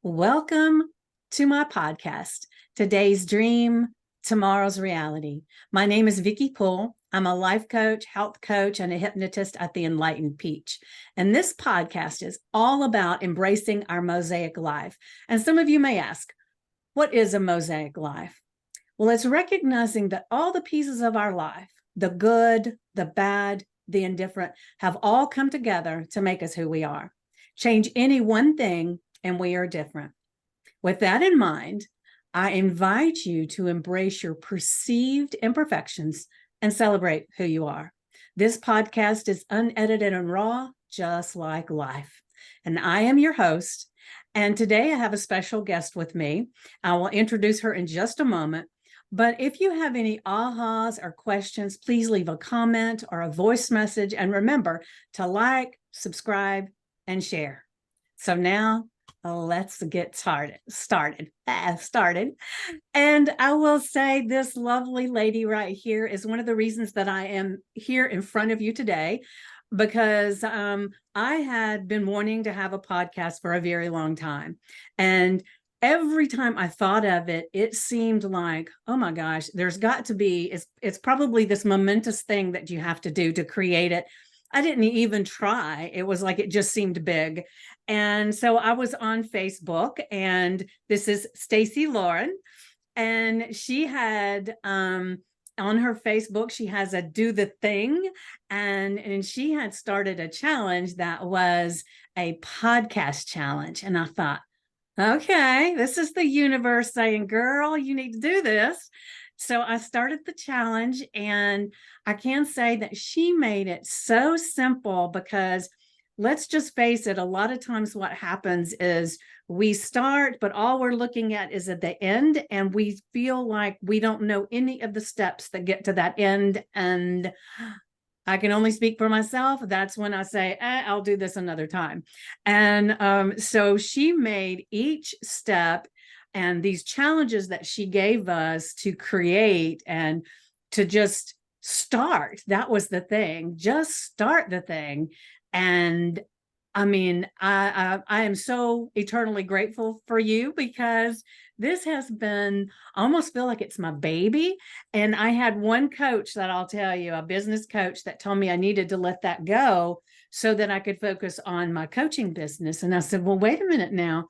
Welcome to my podcast, Today's Dream, Tomorrow's Reality. My name is Vickie. I'm a life coach, health coach, and a hypnotist at the Enlightened Peach. And this podcast is all about embracing our mosaic life. And some of you may ask, what is a mosaic life? Well, it's recognizing that all the pieces of our life, the good, the bad, the indifferent, have all come together to make us who we are. Change any one thing and we are different. With that in mind, I invite you to embrace your perceived imperfections and celebrate who you are. This podcast is unedited and raw, just like life. And I am your host. And today I have a special guest with me. I will introduce her in just a moment. But if you have any ahas or questions, please leave a comment or a voice message. And remember to like, subscribe, and share. So now let's get started. And I will say this lovely lady right here is one of the reasons that I am here in front of you today, because I had been wanting to have a podcast for a very long time. And every time I thought of it, it seemed like, oh my gosh, there's got to be, it's probably this momentous thing that you have to do to create it. I didn't even try. It was like it just seemed big. And so I was on Facebook, and this is Stacey Lauren. And she had on her Facebook, she has a do the thing. And she had started a challenge that was a podcast challenge. And I thought, okay, this is the universe saying, girl, you need to do this. So I started the challenge, and I can say that she made it so simple, because let's just face it, a lot of times what happens is we start, but all we're looking at is at the end, and we feel like we don't know any of the steps that get to that end. And I can only speak for myself. That's when I say, I'll do this another time. And so she made each step and these challenges that she gave us to create and to just start. That was the thing. Just start the thing. And I mean, I am so eternally grateful for you, because this has been, I almost feel like it's my baby. And I had one coach that I'll tell you, a business coach, that told me I needed to let that go so that I could focus on my coaching business. And I said, well, wait a minute now.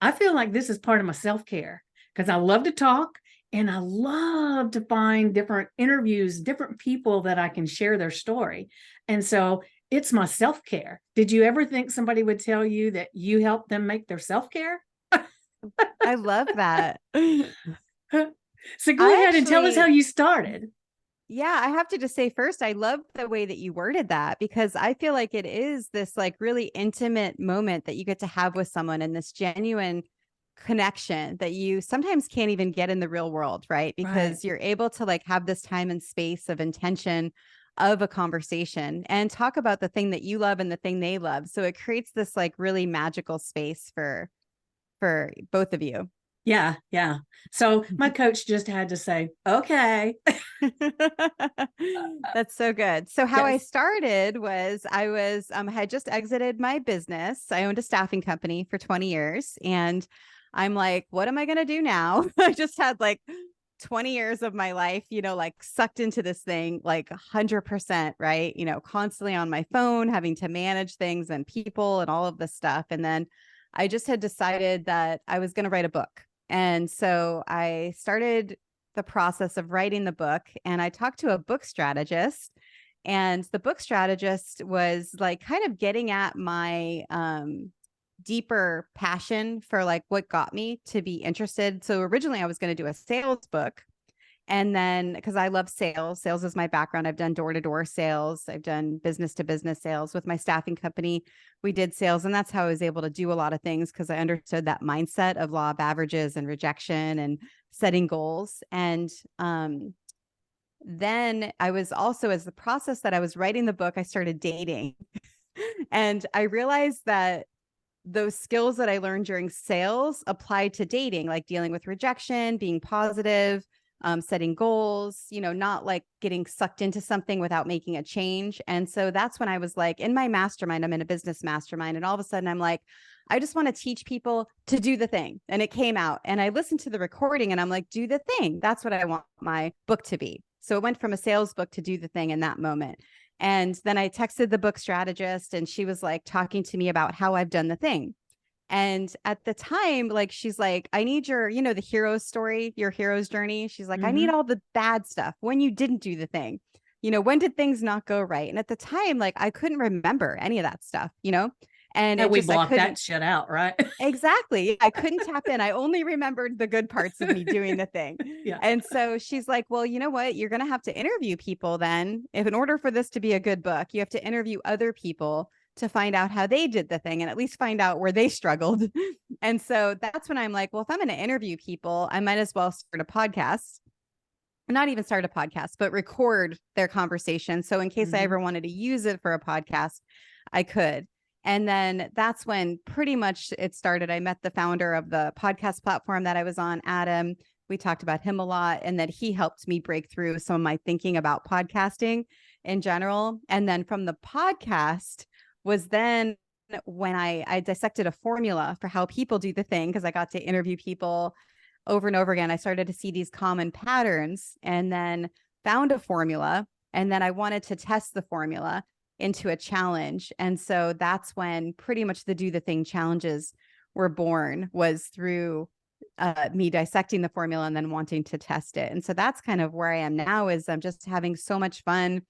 I feel like this is part of my self-care, because I love to talk and I love to find different interviews, different people that I can share their story. And so it's my self-care. Did you ever think somebody would tell you that you help them make their self-care? I love that. So go ahead and tell us how you started. Yeah, I have to just say first, I love the way that you worded that, because I feel like it is this like really intimate moment that you get to have with someone, and this genuine connection that you sometimes can't even get in the real world, right? Because you're able to like have this time and space of intention of a conversation and talk about the thing that you love and the thing they love. So it creates this like really magical space for both of you. Yeah. So my coach just had to say, okay. That's so good. So how I Yes. started was I had just exited my business. I owned a staffing company for 20 years, and I'm like, what am I going to do now? I just had like 20 years of my life, like sucked into this thing, like 100%, right? Constantly on my phone, having to manage things and people and all of this stuff. And then I just had decided that I was going to write a book. And so I started the process of writing the book, and I talked to a book strategist, and the book strategist was like kind of getting at my deeper passion for like what got me to be interested. So originally I was going to do a sales book. And then, because I love sales is my background. I've done door-to-door sales. I've done business-to-business sales with my staffing company. We did sales, and that's how I was able to do a lot of things, because I understood that mindset of law of averages and rejection and setting goals. And then I was also, as the process that I was writing the book, I started dating. And I realized that those skills that I learned during sales applied to dating, like dealing with rejection, being positive, setting goals, not like getting sucked into something without making a change. And so that's when I was like, in my mastermind, I'm in a business mastermind. And all of a sudden I'm like, I just want to teach people to do the thing. And it came out and I listened to the recording and I'm like, do the thing. That's what I want my book to be. So it went from a sales book to do the thing in that moment. And then I texted the book strategist and she was like talking to me about how I've done the thing. And at the time, like, she's like, I need your, the hero's story, your hero's journey. She's like, I need all the bad stuff when you didn't do the thing. When did things not go right? And at the time, like, I couldn't remember any of that stuff, and And it we just, I blocked couldn't. that shit out, right? Exactly. I couldn't tap in. I only remembered the good parts of me doing the thing. Yeah. And so she's like, well, you know what? You're going to have to interview people then. If in order for this to be a good book, you have to interview other people to find out how they did the thing and at least find out where they struggled. And so that's when I'm like, well, if I'm going to interview people, I might as well start a podcast. Not even start a podcast, but record their conversation. So in case I ever wanted to use it for a podcast, I could. And then that's when pretty much it started. I met the founder of the podcast platform that I was on, Adam. We talked about him a lot, and that he helped me break through some of my thinking about podcasting in general. And then from the podcast was then when I dissected a formula for how people do the thing, because I got to interview people over and over again. I started to see these common patterns and then found a formula. And then I wanted to test the formula into a challenge. And so that's when pretty much the do the thing challenges were born, was through me dissecting the formula and then wanting to test it. And so that's kind of where I am now, is I'm just having so much fun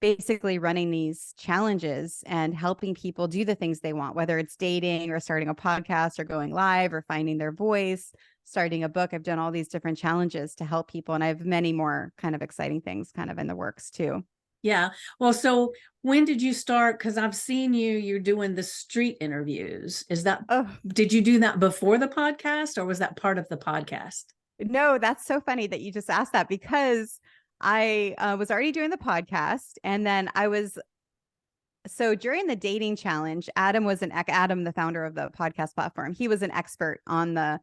basically running these challenges and helping people do the things they want, whether it's dating or starting a podcast or going live or finding their voice, starting a book. I've done all these different challenges to help people. And I have many more kind of exciting things kind of in the works too. Yeah. Well, so when did you start? Because I've seen you're doing the street interviews. Did you do that before the podcast, or was that part of the podcast? No, that's so funny that you just asked that, because I was already doing the podcast. And then so during the dating challenge, Adam, the founder of the podcast platform, he was an expert on the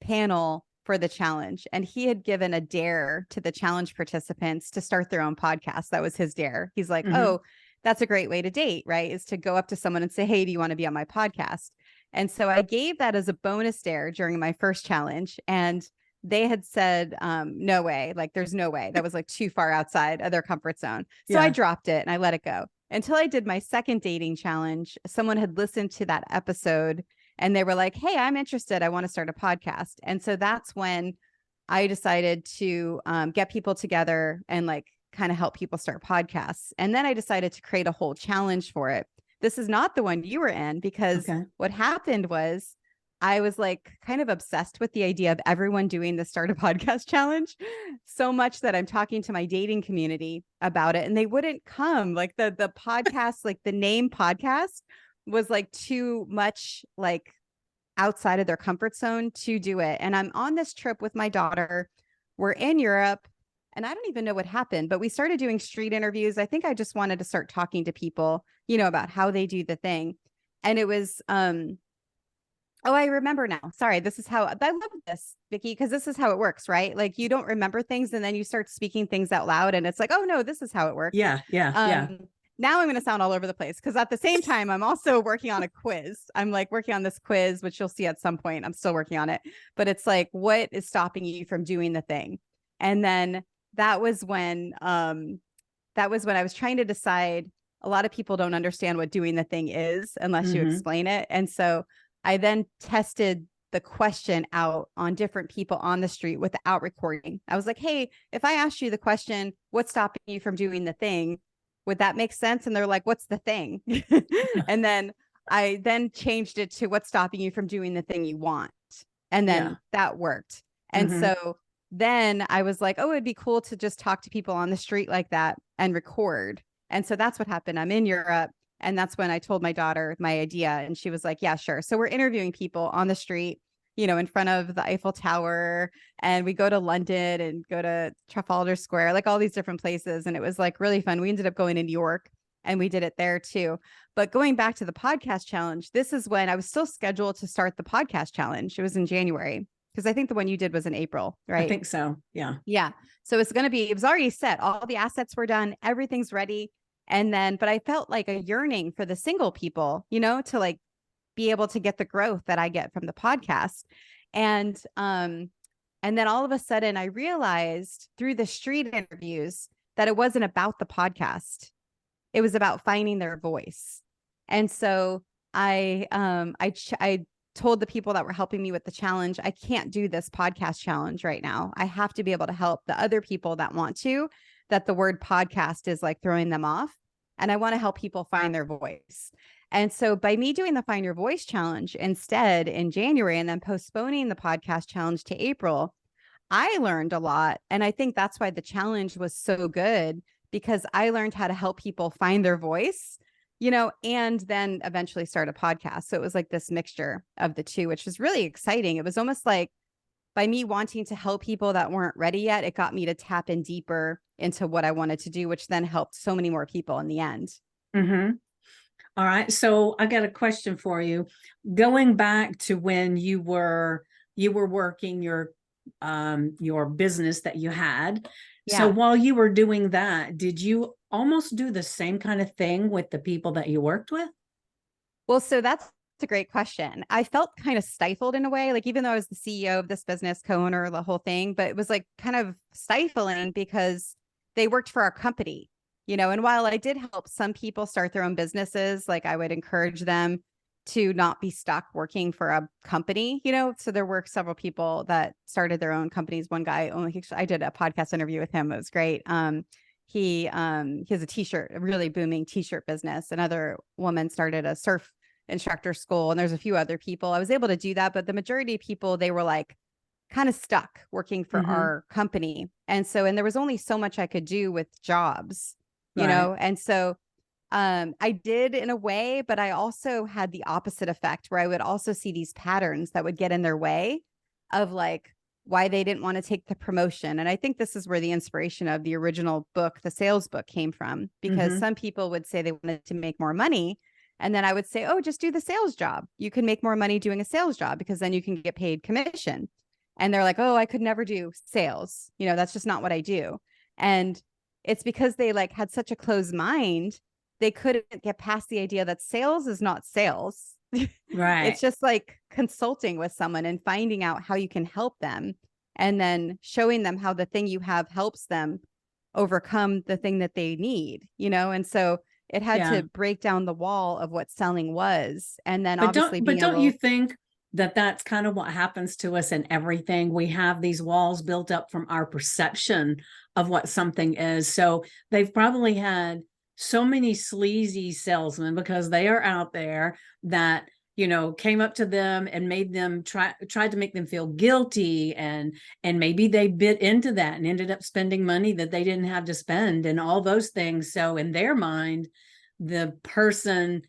panel for the challenge. And he had given a dare to the challenge participants to start their own podcast. That was his dare. He's like, oh, that's a great way to date, right? Is to go up to someone and say, hey, do you want to be on my podcast? And so I gave that as a bonus dare during my first challenge. And they had said, no way, like there's no way. That was like too far outside of their comfort zone. So I dropped it and I let it go until I did my second dating challenge. Someone had listened to that episode and they were like, hey, I'm interested. I want to start a podcast. And so that's when I decided to get people together and like kind of help people start podcasts. And then I decided to create a whole challenge for it. This is not the one you were in, because what happened was I was like kind of obsessed with the idea of everyone doing the start a podcast challenge so much that I'm talking to my dating community about it and they wouldn't come. Like the podcast, like the name podcast was like too much like outside of their comfort zone to do it. And I'm on this trip with my daughter. We're in Europe and I don't even know what happened, but we started doing street interviews. I think I just wanted to start talking to people, about how they do the thing. And it was, oh, I remember now. Sorry. This is how I love this, Vickie, because this is how it works, right? Like you don't remember things and then you start speaking things out loud and it's like, oh no, this is how it works. Yeah. Now I'm going to sound all over the place because at the same time, I'm also working on a quiz. I'm like working on this quiz, which you'll see at some point. I'm still working on it, but it's like, what is stopping you from doing the thing? And then that was when I was trying to decide. A lot of people don't understand what doing the thing is unless you explain it. And so I then tested the question out on different people on the street without recording. I was like, hey, if I asked you the question, what's stopping you from doing the thing? Would that make sense? And they're like, what's the thing? And then I then changed it to what's stopping you from doing the thing you want. And then that worked. And so then I was like, oh, it'd be cool to just talk to people on the street like that and record. And so that's what happened. I'm in Europe. And that's when I told my daughter my idea. And she was like, yeah, sure. So we're interviewing people on the street, in front of the Eiffel Tower. And we go to London and go to Trafalgar Square, like all these different places. And it was like really fun. We ended up going to New York and we did it there too. But going back to the podcast challenge, this is when I was still scheduled to start the podcast challenge. It was in January. Because I think the one you did was in April, I right? think so. Yeah. Yeah. So it's going to be, it was already set. All the assets were done. Everything's ready. And then, but I felt like a yearning for the single people, to like be able to get the growth that I get from the podcast. And then all of a sudden I realized through the street interviews that it wasn't about the podcast. It was about finding their voice. And so I told the people that were helping me with the challenge, I can't do this podcast challenge right now. I have to be able to help the other people that want to, that the word podcast is like throwing them off. And I want to help people find their voice. And so by me doing the Find Your Voice challenge instead in January and then postponing the podcast challenge to April, I learned a lot. And I think that's why the challenge was so good, because I learned how to help people find their voice, and then eventually start a podcast. So it was like this mixture of the two, which was really exciting. It was almost like by me wanting to help people that weren't ready yet, it got me to tap in deeper into what I wanted to do, which then helped so many more people in the end. Mm-hmm. All right. So I got a question for you. Going back to when you were working your business that you had. So Yeah. while you were doing that, did you almost do the same kind of thing with the people that you worked with? Well, so that's a great question. I felt kind of stifled in a way, like even though I was the CEO of this business, co-owner, the whole thing, but it was like kind of stifling because they worked for our company, and while I did help some people start their own businesses, like I would encourage them to not be stuck working for a company, so there were several people that started their own companies. One guy, I did a podcast interview with him. It was great. He has a really booming t-shirt business. Another woman started a surf instructor school, and there's a few other people. I was able to do that, but the majority of people, they were like kind of stuck working for our company. And there was only so much I could do with jobs, Right. and so I did in a way, but I also had the opposite effect where I would also see these patterns that would get in their way of like why they didn't want to take the promotion. And I think this is where the inspiration of the original book, the sales book, came from, because some people would say they wanted to make more money. And then I would say, oh, just do the sales job. You can make more money doing a sales job because then you can get paid commission. And they're like, oh, I could never do sales. That's just not what I do. And it's because they like had such a closed mind. They couldn't get past the idea that sales is not sales. Right. It's just like consulting with someone and finding out how you can help them, and then showing them how the thing you have helps them overcome the thing that they need, and so it had to break down the wall of what selling was. And then obviously don't you think that that's kind of what happens to us in everything? We have these walls built up from our perception of what something is. So they've probably had so many sleazy salesmen, because they are out there, that came up to them and made them tried to make them feel guilty, and maybe they bit into that and ended up spending money that they didn't have to spend, and all those things. So in their mind, the person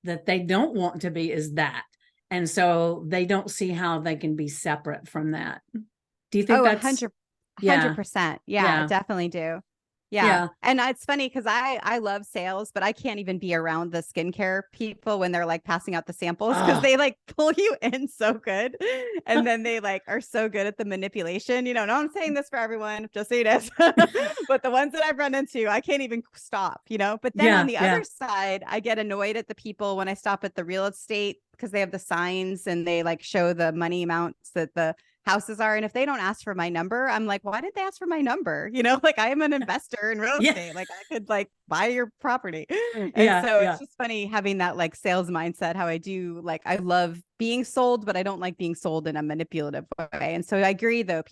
that they don't want to be is that, and so they don't see how they can be separate from that. Do you think that's 100%? Yeah, yeah. definitely do. Yeah. And it's funny because I love sales, but I can't even be around the skincare people when they're like passing out the samples, because they like pull you in so good. And then they like are so good at the manipulation. No, I'm saying this for everyone, just so you know. But the ones that I've run into, I can't even stop, But then on the other side, I get annoyed at the people when I stop at the real estate, because they have the signs and they like show the money amounts that the houses are. And if they don't ask for my number, I'm like, why did they ask for my number? Like I am an investor in real estate. Like I could like buy your property. And it's just funny having that like sales mindset, how I do, like, I love being sold, but I don't like being sold in a manipulative way. And so I agree though,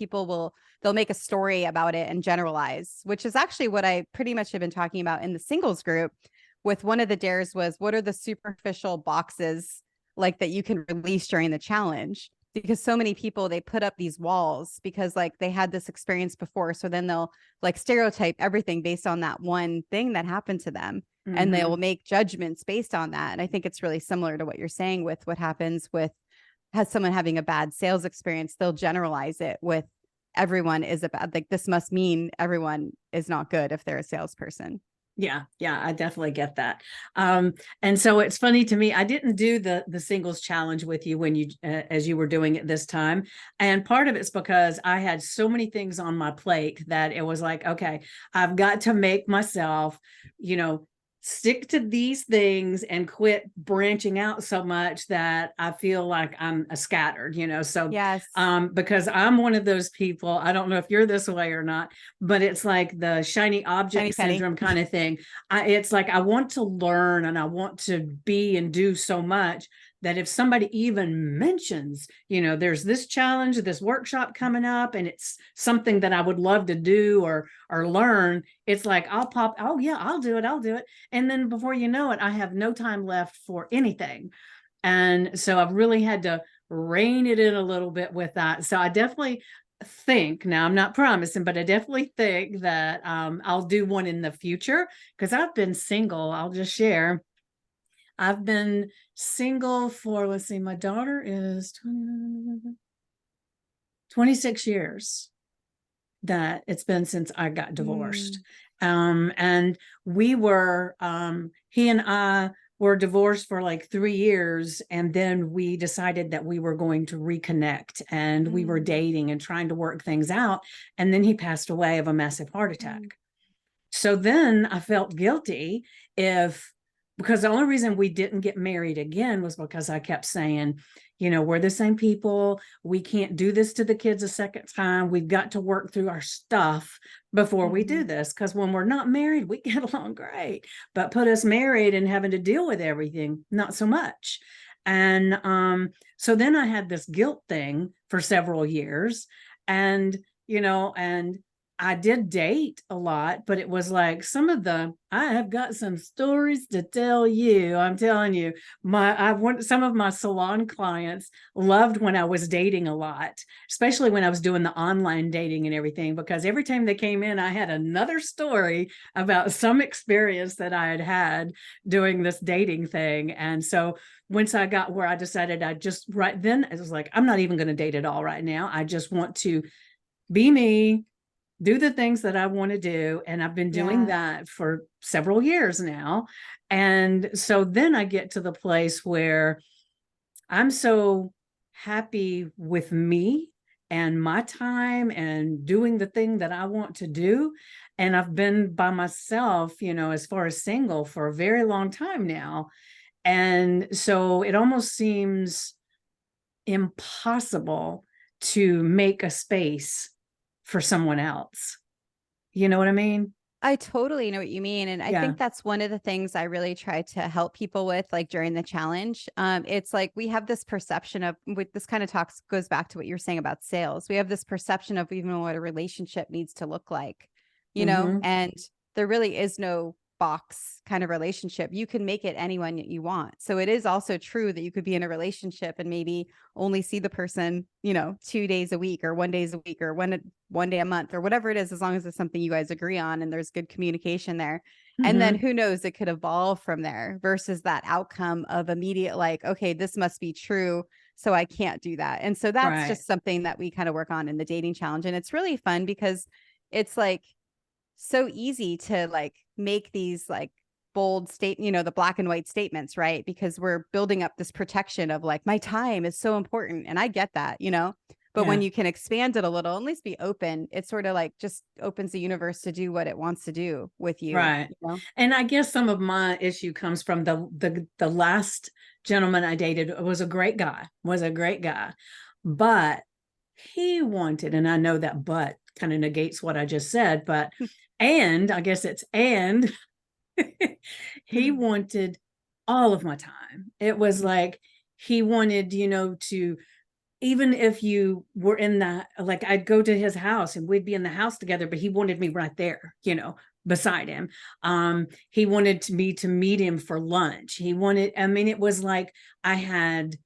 they'll make a story about it and generalize, which is actually what I pretty much have been talking about in the singles group. With one of the dares was, what are the superficial boxes like that you can release during the challenge? Because so many people, they put up these walls because like they had this experience before. So then they'll like stereotype everything based on that one thing that happened to them. And they will make judgments based on that. And I think it's really similar to what you're saying with what happens with someone having a bad sales experience. They'll generalize it with everyone is a bad, like this must mean everyone is not good if they're a salesperson. Yeah, yeah, I definitely get that. And so it's funny to me, I didn't do the singles challenge with you when you as you were doing it this time. And part of it's because I had so many things on my plate that it was like, okay, I've got to make myself, you know, stick to these things and quit branching out so much that I feel like I'm scattered, So Yes. because I'm one of those people, I don't know if you're this way or not, but it's like the shiny Shiny object penny. syndrome kind of thing. It's like I want to learn and I want to be and do so much that if somebody even mentions, there's this challenge, this workshop coming up, and it's something that I would love to do or learn, it's like I'll pop, oh yeah, I'll do it. And then before you know it, I have no time left for anything. And so I've really had to rein it in a little bit with that. So I definitely think, now I'm not promising, but I definitely think that I'll do one in the future, because I've been single. I'll just share. I've been single for, let's see, my daughter is 26 years that it's been since I got divorced. Mm. And he and I were divorced for like 3 years. And then we decided that we were going to reconnect, and we were Mm. dating and trying to work things out. And then he passed away of a massive heart attack. Mm. So then I felt guilty if, because the only reason we didn't get married again was because I kept saying, we're the same people. We can't do this to the kids a second time. We've got to work through our stuff before we do Mhm. this. Because when we're not married, we get along great. But put us married and having to deal with everything, not so much. And so then I had this guilt thing for several years. And, and I did date a lot, but it was like I have got some stories to tell you. I'm telling you, some of my salon clients loved when I was dating a lot, especially when I was doing the online dating and everything, because every time they came in, I had another story about some experience that I had had doing this dating thing. And so once I got where I decided right then, it was like, I'm not even going to date at all right now. I just want to be me, do the things that I want to do. And I've been doing Yeah. that for several years now. And so then I get to the place where I'm so happy with me and my time and doing the thing that I want to do. And I've been by myself, as far as single, for a very long time now. And so it almost seems impossible to make a space for someone else. You know what I mean? I totally know what you mean. And I Yeah. think that's one of the things I really try to help people with, like during the challenge. It's like we have this perception of, with this kind of talks goes back to what you're saying about sales. We have this perception of even what a relationship needs to look like, Mm-hmm. and there really is no box kind of relationship. You can make it anyone that you want. So it is also true that you could be in a relationship and maybe only see the person, 2 days a week or 1 day a week or one day a month or whatever it is, as long as it's something you guys agree on and there's good communication there. And then Mm-hmm. who knows, it could evolve from there versus that outcome of immediate, like, okay, this must be true, so I can't do that. And so that's Right. just something that we kind of work on in the dating challenge. And it's really fun because it's like so easy to like make these like bold the black and white statements, right? Because we're building up this protection of like, my time is so important. And I get that, but when Yeah. you can expand it a little, at least be open, it sort of like just opens the universe to do what it wants to do with you, Right. And I guess some of my issue comes from the last gentleman I dated was a great guy, but he wanted, and I know that but kind of negates what I just said, but and I guess it's and he wanted all of my time. It was like he wanted, to, even if you were in the, like, I'd go to his house and we'd be in the house together, but he wanted me right there, beside him. He wanted me to meet him for lunch. I mean, it was like I had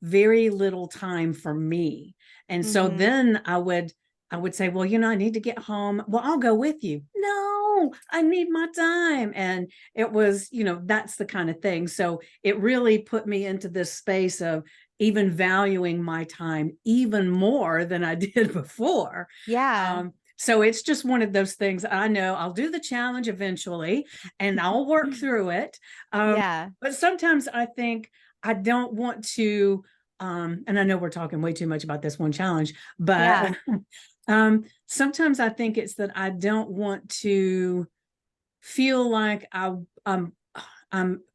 very little time for me. And so Mm-hmm. then I would say, well, I need to get home. Well, I'll go with you. No, I need my time. And it was, that's the kind of thing. So it really put me into this space of even valuing my time even more than I did before. Yeah. So it's just one of those things. I know I'll do the challenge eventually and I'll work through it. Yeah. But sometimes I think I don't want to, and I know we're talking way too much about this one challenge, but Yeah. sometimes I think it's that I don't want to feel like I'm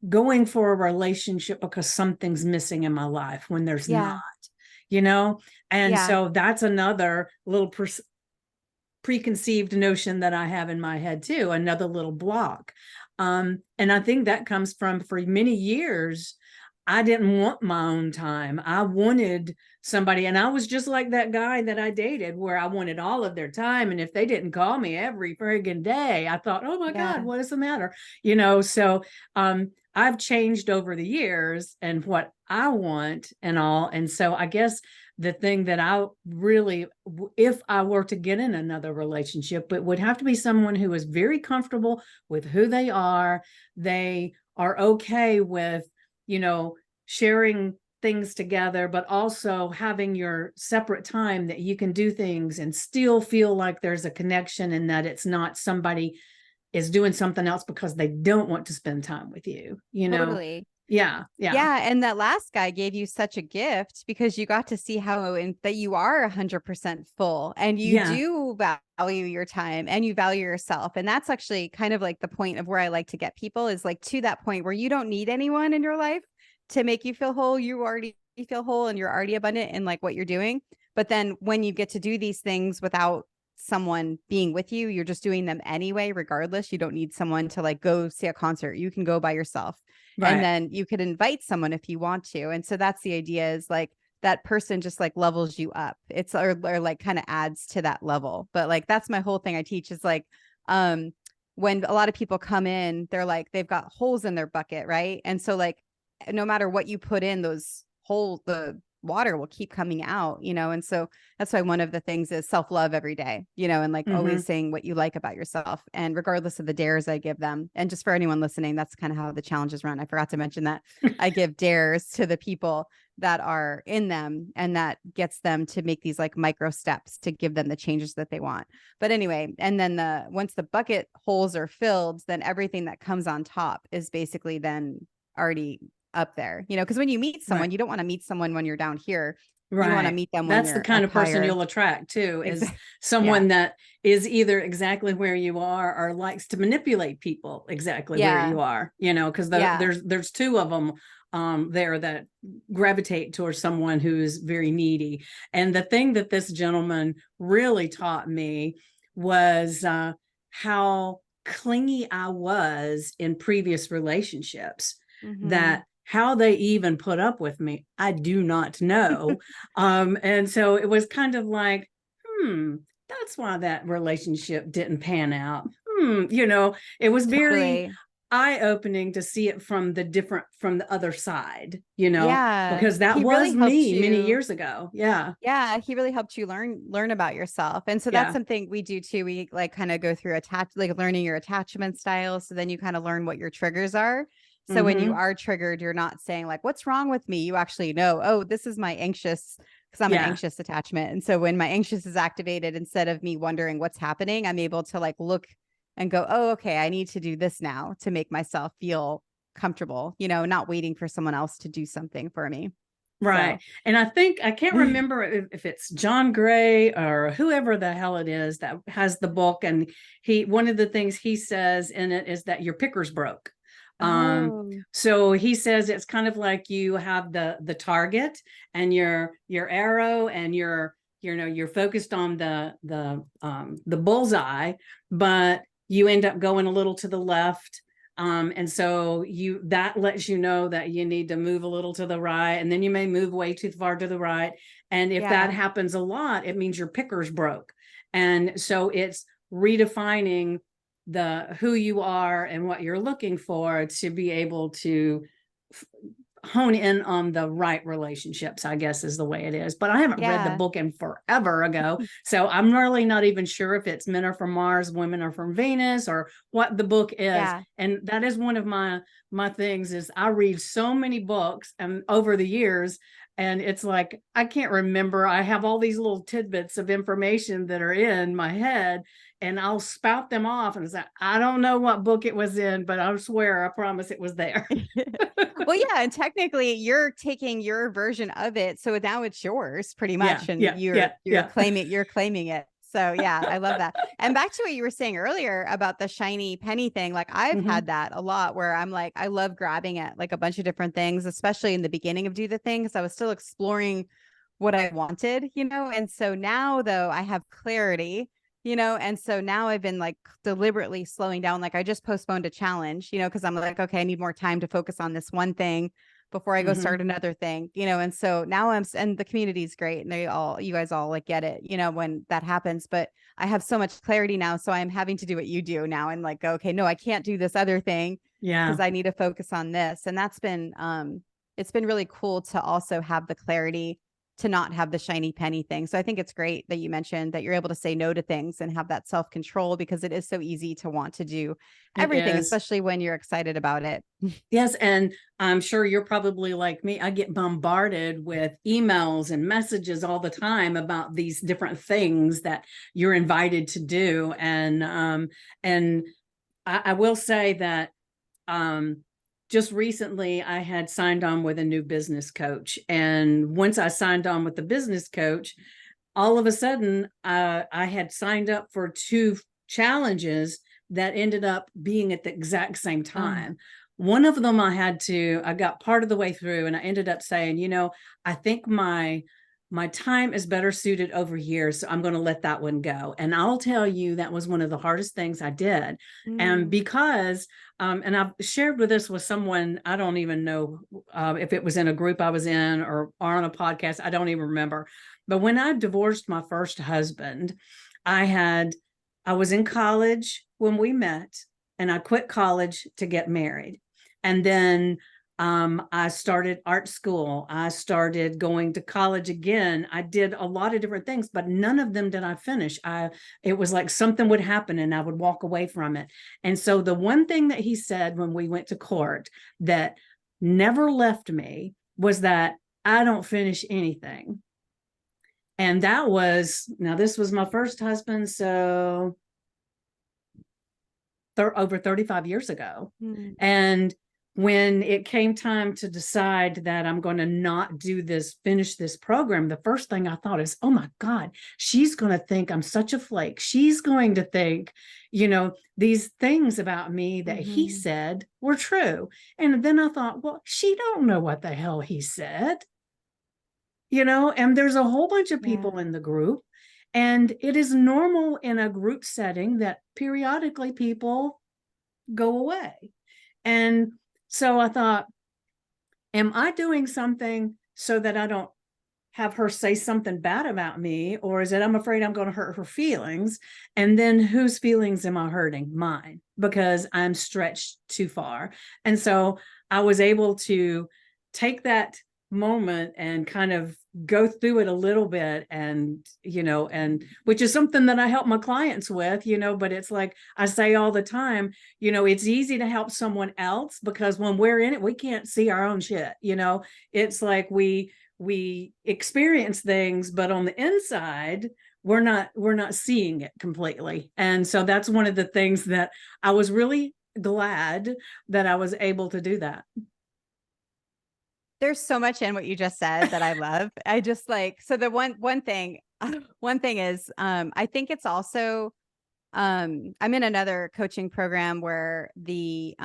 going for a relationship because something's missing in my life when there's not, Yeah. you know? And Yeah. so that's another little preconceived notion that I have in my head too, another little block. And I think that comes from, for many years, I didn't want my own time. I wanted somebody, and I was just like that guy that I dated, where I wanted all of their time. And if they didn't call me every friggin' day, I thought, oh my God, Yeah. what is the matter? So I've changed over the years and what I want and all. And so I guess the thing that I really, if I were to get in another relationship, it would have to be someone who is very comfortable with who they are. They are okay with, sharing things together, but also having your separate time that you can do things and still feel like there's a connection, and that it's not somebody is doing something else because they don't want to spend time with you. Totally. Yeah. Yeah. Yeah, and that last guy gave you such a gift because you got to see that you are 100% full and you Yeah. do value your time and you value yourself. And that's actually kind of like the point of where I like to get people, is like to that point where you don't need anyone in your life to make you feel whole. You already feel whole and you're already abundant in like what you're doing. But then when you get to do these things without someone being with you, you're just doing them anyway, regardless. You don't need someone to like go see a concert. You can go by yourself. And Right. then you could invite someone if you want to. And so that's the idea, is like that person just like levels you up. It's or like kind of adds to that level. But like that's my whole thing I teach, is like when a lot of people come in, they're like they've got holes in their bucket, right? And so like no matter what you put in, those holes, the water will keep coming out, and so that's why one of the things is self-love every day, and like always saying what you like about yourself, and regardless of the dares I give them. And just for anyone listening, that's kind of how the challenges run. I forgot to mention that I give dares to the people that are in them, and that gets them to make these like micro steps to give them the changes that they want. But anyway, and then once the bucket holes are filled, then everything that comes on top is basically then already up there, because when you meet someone, Right. you don't want to meet someone when you're down here. You want to Right. meet them when That's the you're kind up of person higher. you'll attract too, is Exactly. Yeah. someone that is either exactly where you are or likes to manipulate people exactly where Yeah. you are, because Yeah. there's two of them there that gravitate towards someone who's very needy. And the thing that this gentleman really taught me was how clingy I was in previous relationships, Mm-hmm. that how they even put up with me, I do not know. And so it was kind of like, that's why that relationship didn't pan out. It was very Totally. eye-opening to see it from the other side, Yeah. because that He really was helped me many you. years ago. Yeah. Yeah, he really helped you learn about yourself. And so that's Yeah. something we do too. We like kind of go through like learning your attachment style. So then you kind of learn what your triggers are. So when you Mm-hmm. are triggered, you're not saying like, what's wrong with me? You actually know, oh, this is my anxious, because I'm an Yeah. anxious attachment. And so when my anxious is activated, instead of me wondering what's happening, I'm able to like look and go, oh, okay, I need to do this now to make myself feel comfortable, not waiting for someone else to do something for me. Right. So And I can't remember if it's John Gray or whoever the hell it is that has the book. And one of the things he says in it is that your picker's broke. oh, So he says it's kind of like you have the target and your arrow, and you're focused on the bullseye, but you end up going a little to the left, and so that lets you know that you need to move a little to the right, and then you may move way too far to the right. And if that yeah. happens a lot, it means your picker's broke. And so it's redefining who you are and what you're looking for to be able to hone in on the right relationships, I guess is the way it is. But I haven't read the Yeah. book in forever ago, so I'm really not even sure if it's men are from Mars, women are from Venus, or what the book is. Yeah. And that is one of my things, is I read so many books and over the years, And it's like, I can't remember. I have all these little tidbits of information that are in my head, and I'll spout them off and say, I don't know what book it was in, but I swear, I promise it was there. Well, yeah, and technically you're taking your version of it, so now it's yours pretty Yeah, much, and yeah, you're yeah, yeah. claiming it. So yeah, I love that. And back to what you were saying earlier about the shiny penny thing, like I've Mhm. had that a lot where I'm like, I love grabbing at like a bunch of different things, especially in the beginning of Do the Thing, because I was still exploring what I wanted, and so now though I have clarity, and so now I've been like deliberately slowing down. Like I just postponed a challenge, because I'm like, okay, I need more time to focus on this one thing before I go Mhm. start another thing, and so now and the community is great, and you guys all like get it, when that happens, but I have so much clarity now. So I'm having to do what you do now and like, okay, no, I can't do this other thing Yeah. because I need to focus on this. And that's been, it's been really cool to also have the clarity to not have the shiny penny thing. So I think it's great that you mentioned that you're able to say no to things and have that self-control, because it is so easy to want to do It everything, is. especially when you're excited about it. Yes, and I'm sure you're probably like me. I get bombarded with emails and messages all the time about these different things that you're invited to do. And I will say that um, just recently I had signed on with a new business coach. And once I signed on with the business coach, all of a sudden I had signed up for two challenges that ended up being at the exact same Oh. time. One of them I got part of the way through, and I ended up saying, I think my time is better suited over here, so I'm going to let that one go. And I'll tell you, that was one of the hardest things I did. And Mm. because and I've shared with this with someone, I don't even know if it was in a group I was in or on a podcast, I don't even remember. But when I divorced my first husband, I I was in college when we met, and I quit college to get married. And then I started art school. I started going to college again. I did a lot of different things, but none of them did I finish. It was like something would happen and I would walk away from it. And so the one thing that he said when we went to court that never left me was that I don't finish anything. And this was my first husband, so over 35 years ago. Mm. And when it came time to decide that I'm going to not finish this program, the first thing I thought is, oh my God, she's going to think I'm such a flake. She's going to think, these things about me that he Mm-hmm. said were true. And then I thought, well, she don't know what the hell he said. And there's a whole bunch of Yeah. people in the group. And it is normal in a group setting that periodically people go away. And so I thought, am I doing something so that I don't have her say something bad about me? Or is it I'm afraid I'm going to hurt her feelings? And then whose feelings am I hurting? Mine, because I'm stretched too far. And so I was able to take that moment and kind of go through it a little bit, and which is something that I help my clients with, but it's like I say all the time, it's easy to help someone else because when we're in it, we can't see our own shit. It's like we experience things, but on the inside we're not seeing it completely. And so that's one of the things that I was really glad that I was able to do that. There's so much in what you just said that I love. I just like, so the one thing, one thing is, I think it's also, I'm in another coaching program where the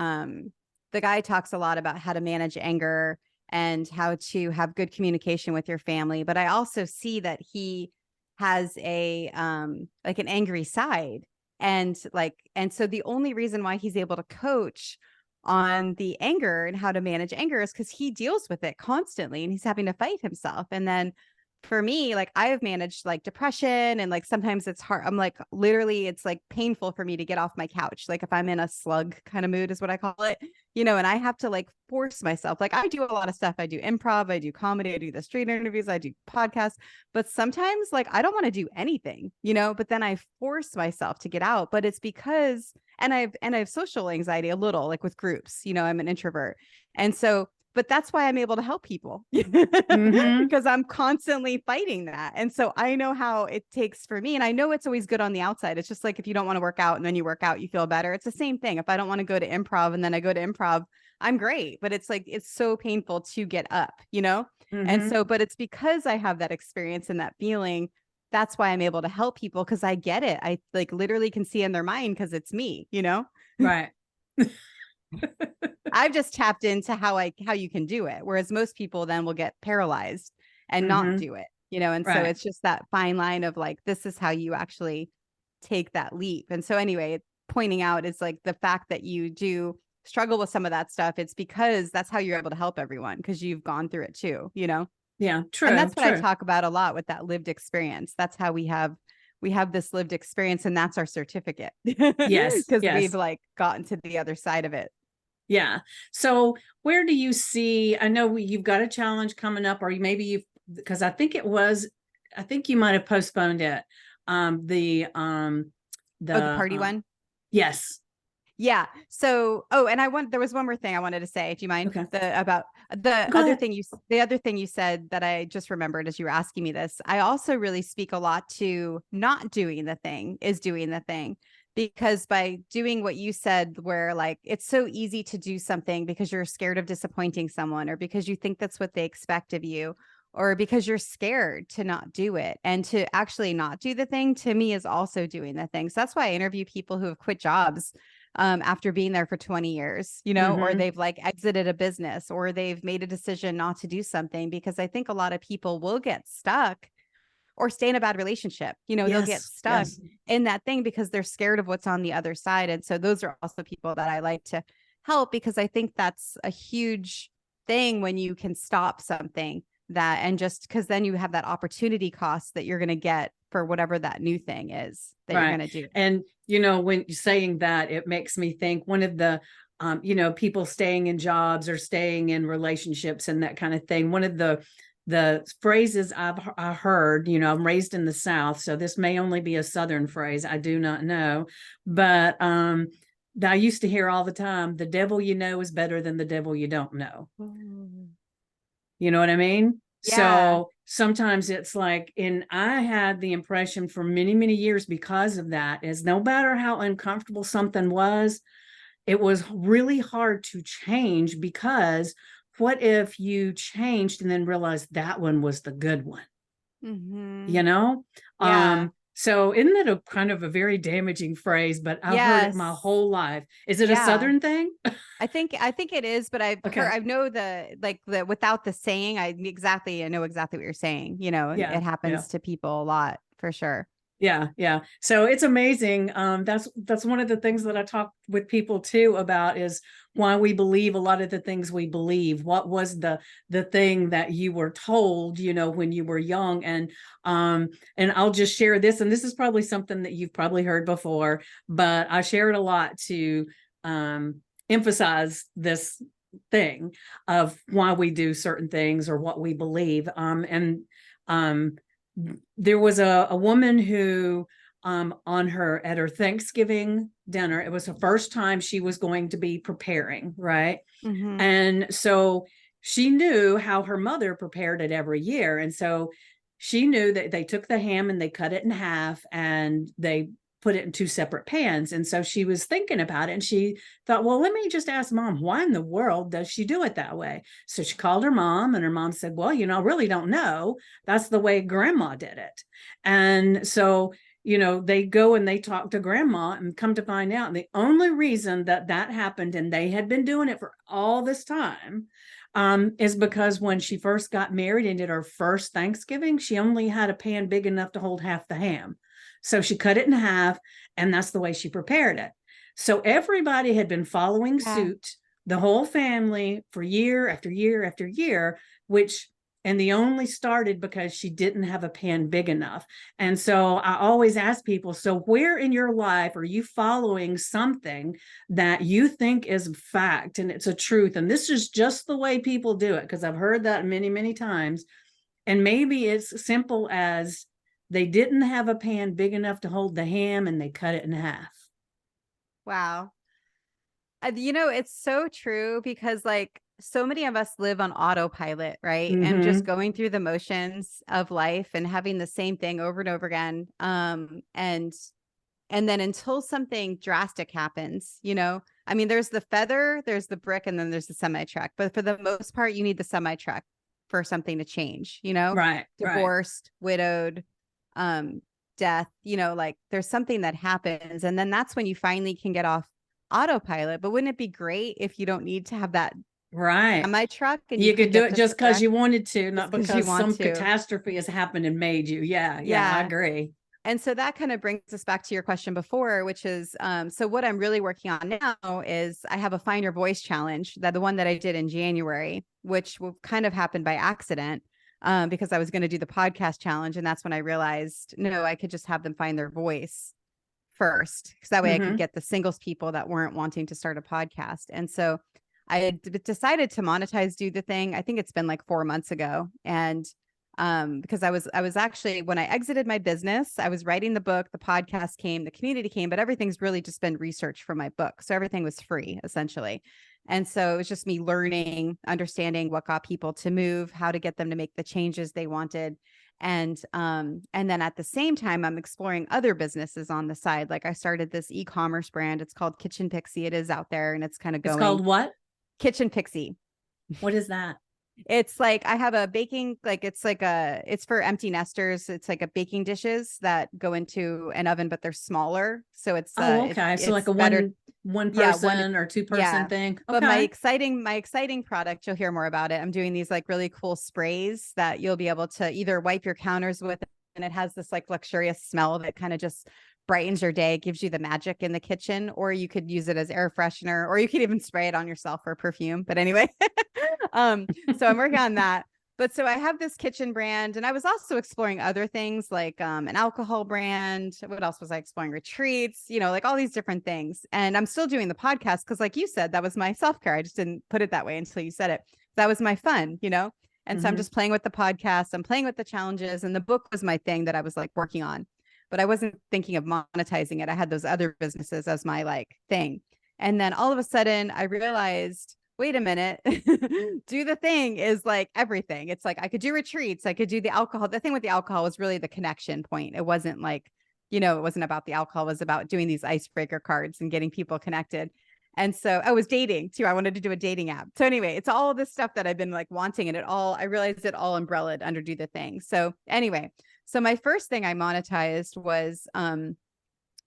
guy talks a lot about how to manage anger and how to have good communication with your family. But I also see that he has like an angry side. And so the only reason why he's able to coach on the anger and how to manage anger is because he deals with it constantly and he's having to fight himself. And then for me, like I have managed like depression and like sometimes it's hard. I'm like literally it's like painful for me to get off my couch. Like if I'm in a slug kind of mood is what I call it, and I have to like force myself. Like I do a lot of stuff. I do improv, I do comedy, I do the street interviews, I do podcasts, but sometimes like I don't want to do anything, but then I force myself to get out. But it's because and I have social anxiety a little, like with groups, I'm an introvert. And so but that's why I'm able to help people Mm-hmm. because I'm constantly fighting that. And so I know how it takes for me. And I know it's always good on the outside. It's just like if you don't want to work out and then you work out, you feel better. It's the same thing. If I don't want to go to improv and then I go to improv, I'm great. But it's like, it's so painful to get up, you know? And Mm-hmm. so, but it's because I have that experience and that feeling. That's why I'm able to help people because I get it. I like literally can see in their mind because it's me, you know? Right. I've just tapped into how you can do it. Whereas most people then will get paralyzed and not Mm-hmm. do it, you know? And so Right. it's just that fine line of like, this is how you actually take that leap. And so anyway, pointing out is like the fact that you do struggle with some of that stuff. It's because that's how you're able to help everyone because you've gone through it too, you know? Yeah. And True. that's what I True. talk about a lot with that lived experience. That's how we have this lived experience and that's our certificate Yes. because we've Yes. like gotten to the other side of it. Yeah. So where do you see, I know you've got a challenge coming up, or maybe you've, because I think you might have postponed it. Um, the, um, Oh, the the, party one. yes. Yeah. So, oh, and there was one more thing I wanted to say. Do you mind Okay. about Go ahead. the other thing you said that I just remembered as you were asking me this? I also really speak a lot to not doing the thing is doing the thing because by doing what you said, where like it's so easy to do something because you're scared of disappointing someone or because you think that's what they expect of you or because you're scared to not do it and to actually not do the thing to me is also doing the thing. So that's why I interview people who have quit jobs after being there for 20 years, you know, or Mm-hmm. they've like exited a business or they've made a decision not to do something because I think a lot of people will get stuck or stay in a bad relationship. You know, they'll get Yes. stuck Yes. in that thing because they're scared of what's on the other side. And so those are also people that I like to help because I think that's a huge thing when you can stop something that and just because then you have that opportunity cost that you're going to get for whatever that new thing is that you're Right. going to do. And, when you're saying that, it makes me think one of the, people staying in jobs or staying in relationships and that kind of thing. One of the phrases I heard, I'm raised in the South, so this may only be a Southern phrase. I do not know, but that I used to hear all the time, the devil you know is better than the devil you don't know. Mm. You know what I mean? Yeah. So sometimes it's like, and I had the impression for many, many years because of that, is no matter how uncomfortable something was, it was really hard to change because what if you changed and then realized that one was the good one? Mm-hmm. You know? Yeah. So isn't that a kind of a very damaging phrase, but I've heard it my Yes. whole life. Is it a Yeah. Southern thing? I think it is, but Okay. I know the without the saying, I know exactly what you're saying. You know, Yeah. it Yeah. happens to people a lot for sure. Yeah, yeah. So it's amazing. That's one of the things that I talk with people too about is why we believe a lot of the things we believe. What was the thing that you were told, when you were young? And I'll just share this, and this is probably something that you've probably heard before, but I share it a lot to emphasize this thing of why we do certain things or what we believe. And there was a woman who at her Thanksgiving dinner, it was the first time she was going to be preparing, right? Mm-hmm. And so she knew how her mother prepared it every year. And so she knew that they took the ham and they cut it in half and they put it in two separate pans. And so she was thinking about it and she thought, well, let me just ask mom, why in the world does she do it that way? So she called her mom and her mom said, well, I really don't know. That's the way grandma did it. And so they go and they talk to grandma and come to find out the only reason that happened and they had been doing it for all this time is because when she first got married and did her first Thanksgiving, she only had a pan big enough to hold half the ham. So she cut it in half and that's the way she prepared it. So everybody had been following Yeah. suit, the whole family, for year after year after year, and the only started because she didn't have a pan big enough. And so I always ask people, so where in your life are you following something that you think is fact and it's a truth? And this is just the way people do it, because I've heard that many, many times. And maybe it's simple as they didn't have a pan big enough to hold the ham and they cut it in half. Wow. You know, it's so true because like so many of us live on autopilot, right? And Mm-hmm. just going through the motions of life and having the same thing over and over again. And then until something drastic happens, I mean, there's the feather, there's the brick, and then there's the semi truck. But for the most part, you need the semi truck for something to change, Right. Right. divorced, widowed, um, death, like there's something that happens. And then that's when you finally can get off autopilot. But wouldn't it be great if you don't need to have that Right. semi truck and you You could could do get it just just the because direct you wanted to, just not because you because want some to? catastrophe has happened and made you. Yeah. Yeah. I Yeah. agree. And so that kind of brings us back to your question before, which is, so what I'm really working on now is I have a Find Your Voice challenge, that the one that I did in January, which will kind of happen by accident, because I was going to do the podcast challenge. And that's when I realized, no, I could just have them find their voice first, because that way I could Mm-hmm. get the singles people that weren't wanting to start a podcast. And so I had decided to monetize Do the Thing. I think it's been like 4 months ago. And because I was actually, when I exited my business, I was writing the book, the podcast came, the community came, but everything's really just been research for my book. So everything was free essentially. And so it was just me learning, understanding what got people to move, how to get them to make the changes they wanted. And then at the same time, I'm exploring other businesses on the side. Like I started this e-commerce brand. It's called Kitchen Pixie. It is out there and it's kind of It's going called what? Kitchen Pixie. What is that? It's like I have a baking, like it's for empty nesters. It's like a baking dishes that go into an oven, but they're smaller. So Oh, okay. So like it's a better. one Yeah, one, person or two person yeah. thing. But my Okay. exciting product, you'll hear more about it. I'm doing these like really cool sprays that you'll be able to either wipe your counters with, and it has this like luxurious smell that kind of just brightens your day, gives you the magic in the kitchen, or you could use it as air freshener, or you could even spray it on yourself for perfume. But anyway, so I'm working on that. But so I have this kitchen brand, and I was also exploring other things like an alcohol brand. What else was I exploring? Retreats, like all these different things. And I'm still doing the podcast because, like you said, that was my self care. I just didn't put it that way until you said it. That was my fun. And so I'm Mm-hmm. just playing with the podcast. I'm playing with the challenges, and the book was my thing that I was like working on, but I wasn't thinking of monetizing it. I had those other businesses as my like thing. And then all of a sudden I realized, wait a minute, Do the Thing is like everything. It's like I could do retreats, I could do the alcohol. The thing with the alcohol was really the connection point. It wasn't like, it wasn't about the alcohol, it was about doing these icebreaker cards and getting people connected. And so I was dating too. I wanted to do a dating app. So anyway, it's all this stuff that I've been like wanting, and I realized it all umbrellaed under Do the Thing. So anyway, so my first thing I monetized was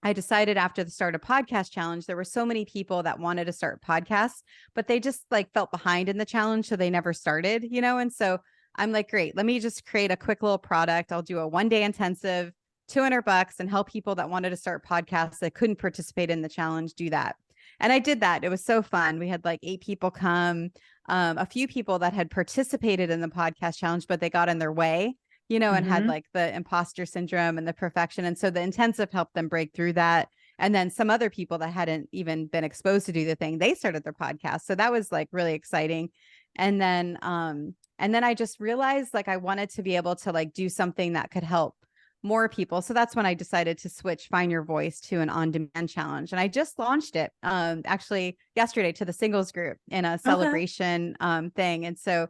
I decided after the Start a Podcast challenge, there were so many people that wanted to start podcasts, but they just like felt behind in the challenge. So they never started. And so I'm like, great, let me just create a quick little product. I'll do a 1-day intensive, $200, and help people that wanted to start podcasts that couldn't participate in the challenge do that. And I did that. It was so fun. We had like 8 people come, a few people that had participated in the podcast challenge, but they got in their way, and had Mm-hmm. like the imposter syndrome and the perfection. And so the intensive helped them break through that. And then some other people that hadn't even been exposed to Do the Thing, they started their podcast. So that was like really exciting. And then I just realized like I wanted to be able to like do something that could help more people. So that's when I decided to switch Find Your Voice to an on-demand challenge. And I just launched it actually yesterday to the singles group in a Okay. celebration thing. And so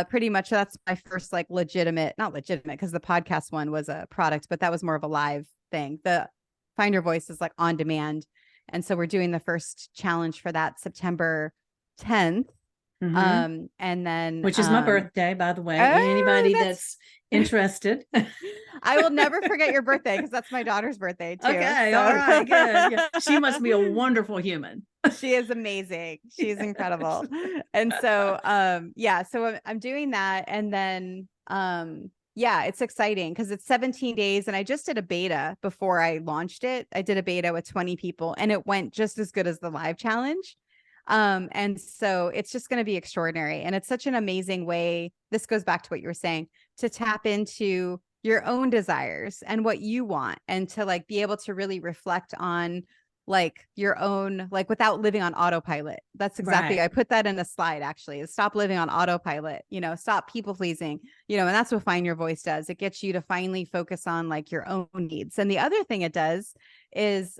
pretty much that's my first like not legitimate because the podcast one was a product, but that was more of a live thing. The Find Your Voice is like on demand. And so we're doing the first challenge for that September 10th. Mm-hmm. And then Which is my birthday, by the way. oh, Anybody that's that's interested. I will never forget your birthday because that's my daughter's birthday too. Okay. All So right. Good. Yeah. She must be a wonderful human. she is amazing. She's incredible. And so yeah, so I'm doing that. And then yeah, it's exciting because it's 17 days. And I just did a beta before I launched it. I did a beta with 20 people and it went just as good as the live challenge. And so it's just going to be extraordinary. And it's such an amazing way. This goes back to what you were saying, to tap into your own desires and what you want, and to like be able to really reflect on like your own, like without living on autopilot. That's exactly, Right. I put that in a slide actually, is stop living on autopilot, stop people pleasing, and that's what Find Your Voice does. It gets you to finally focus on like your own needs. And the other thing it does is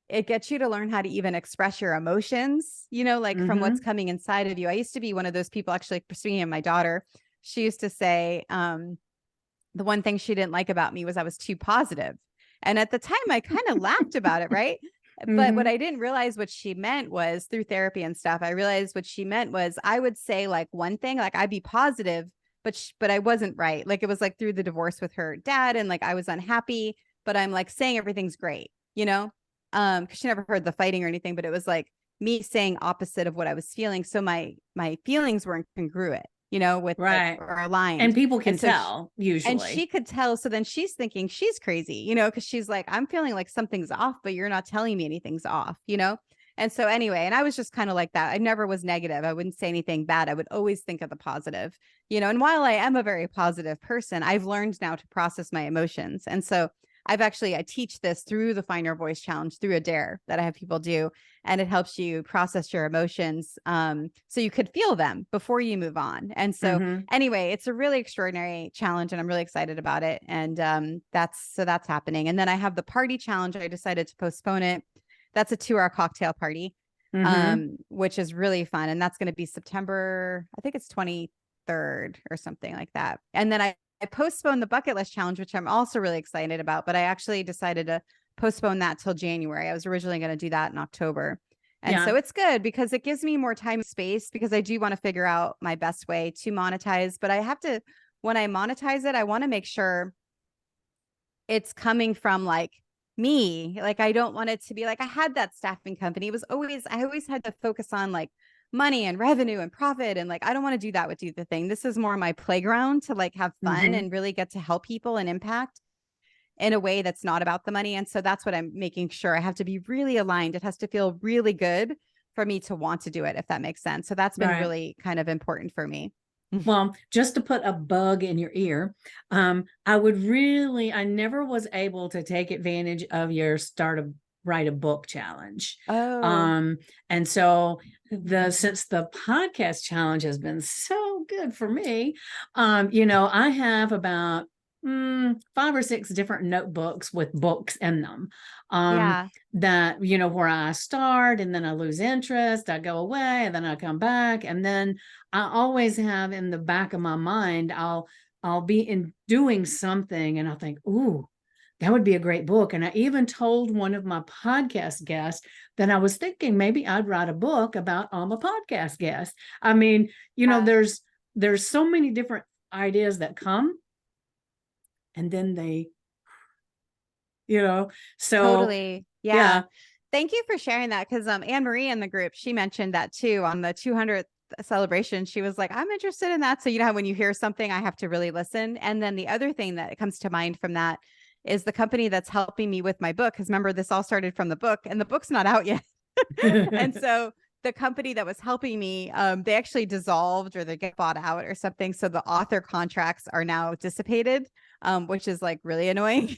it gets you to learn how to even express your emotions, like from what's coming inside of you. I used to be one of those people, actually, speaking of my daughter, she used to say, the one thing she didn't like about me was I was too positive. And at the time I kind of laughed about it. Right. But what I didn't realize what she meant was, through therapy and stuff, I realized what she meant was I would say like one thing, like I'd be positive, but I wasn't right. Like it was like through the divorce with her dad, and like I was unhappy, but I'm like saying everything's great, because she never heard the fighting or anything, but it was like me saying opposite of what I was feeling. So my feelings weren't congruent, with like, Right. or aligned. And people can And so tell and usually. she could tell. So then she's thinking she's crazy, because she's like, I'm feeling like something's off, but you're not telling me anything's off. And so anyway, and I was just kind of like that. I never was negative. I wouldn't say anything bad. I would always think of the positive, and while I am a very positive person, I've learned now to process my emotions. And so I teach this through the Find Your Voice Challenge, through a dare that I have people do. And it helps you process your emotions, so you could feel them before you move on. And so anyway, it's a really extraordinary challenge, and I'm really excited about it. And that's happening. And then I have the party challenge. I decided to postpone it. That's a 2-hour cocktail party, which is really fun. And that's going to be September, I think it's 23rd or something like that. And then I postponed the bucket list challenge, which I'm also really excited about, but I actually decided to postpone that till January. I was originally going to do that in October. And so it's good because it gives me more time and space, because I do want to figure out my best way to monetize. But I have to, when I monetize it, I want to make sure it's coming from like me. Like, I don't want it to be like, I had that staffing company. I always had to focus on like money and revenue and profit. And like, I don't want to do that with Do the Thing. This is more my playground to like have fun and really get to help people and impact in a way that's not about the money. And so that's what I'm making sure. I have to be really aligned. It has to feel really good for me to want to do it, if that makes sense. So that's been really kind of important for me. Well, just to put a bug in your ear, I never was able to take advantage of your write a book challenge. And so since the podcast challenge has been so good for me, I have about 5 or 6 different notebooks with books in them. That, where I start and then I lose interest, I go away and then I come back. And then I always have in the back of my mind, I'll be doing something and I'll think, ooh, that would be a great book. And I even told one of my podcast guests that I was thinking maybe I'd write a book about all my podcast guests. I mean, there's so many different ideas that come, and then they, so totally. Yeah. Thank you for sharing that. Cause Anne Marie in the group, she mentioned that too on the 200th celebration. She was like, I'm interested in that. So how when you hear something, I have to really listen. And then the other thing that comes to mind from that is the company that's helping me with my book. Because remember, this all started from the book, and the book's not out yet. And so the company that was helping me, they actually dissolved or they get bought out or something. So the author contracts are now dissipated, which is like really annoying.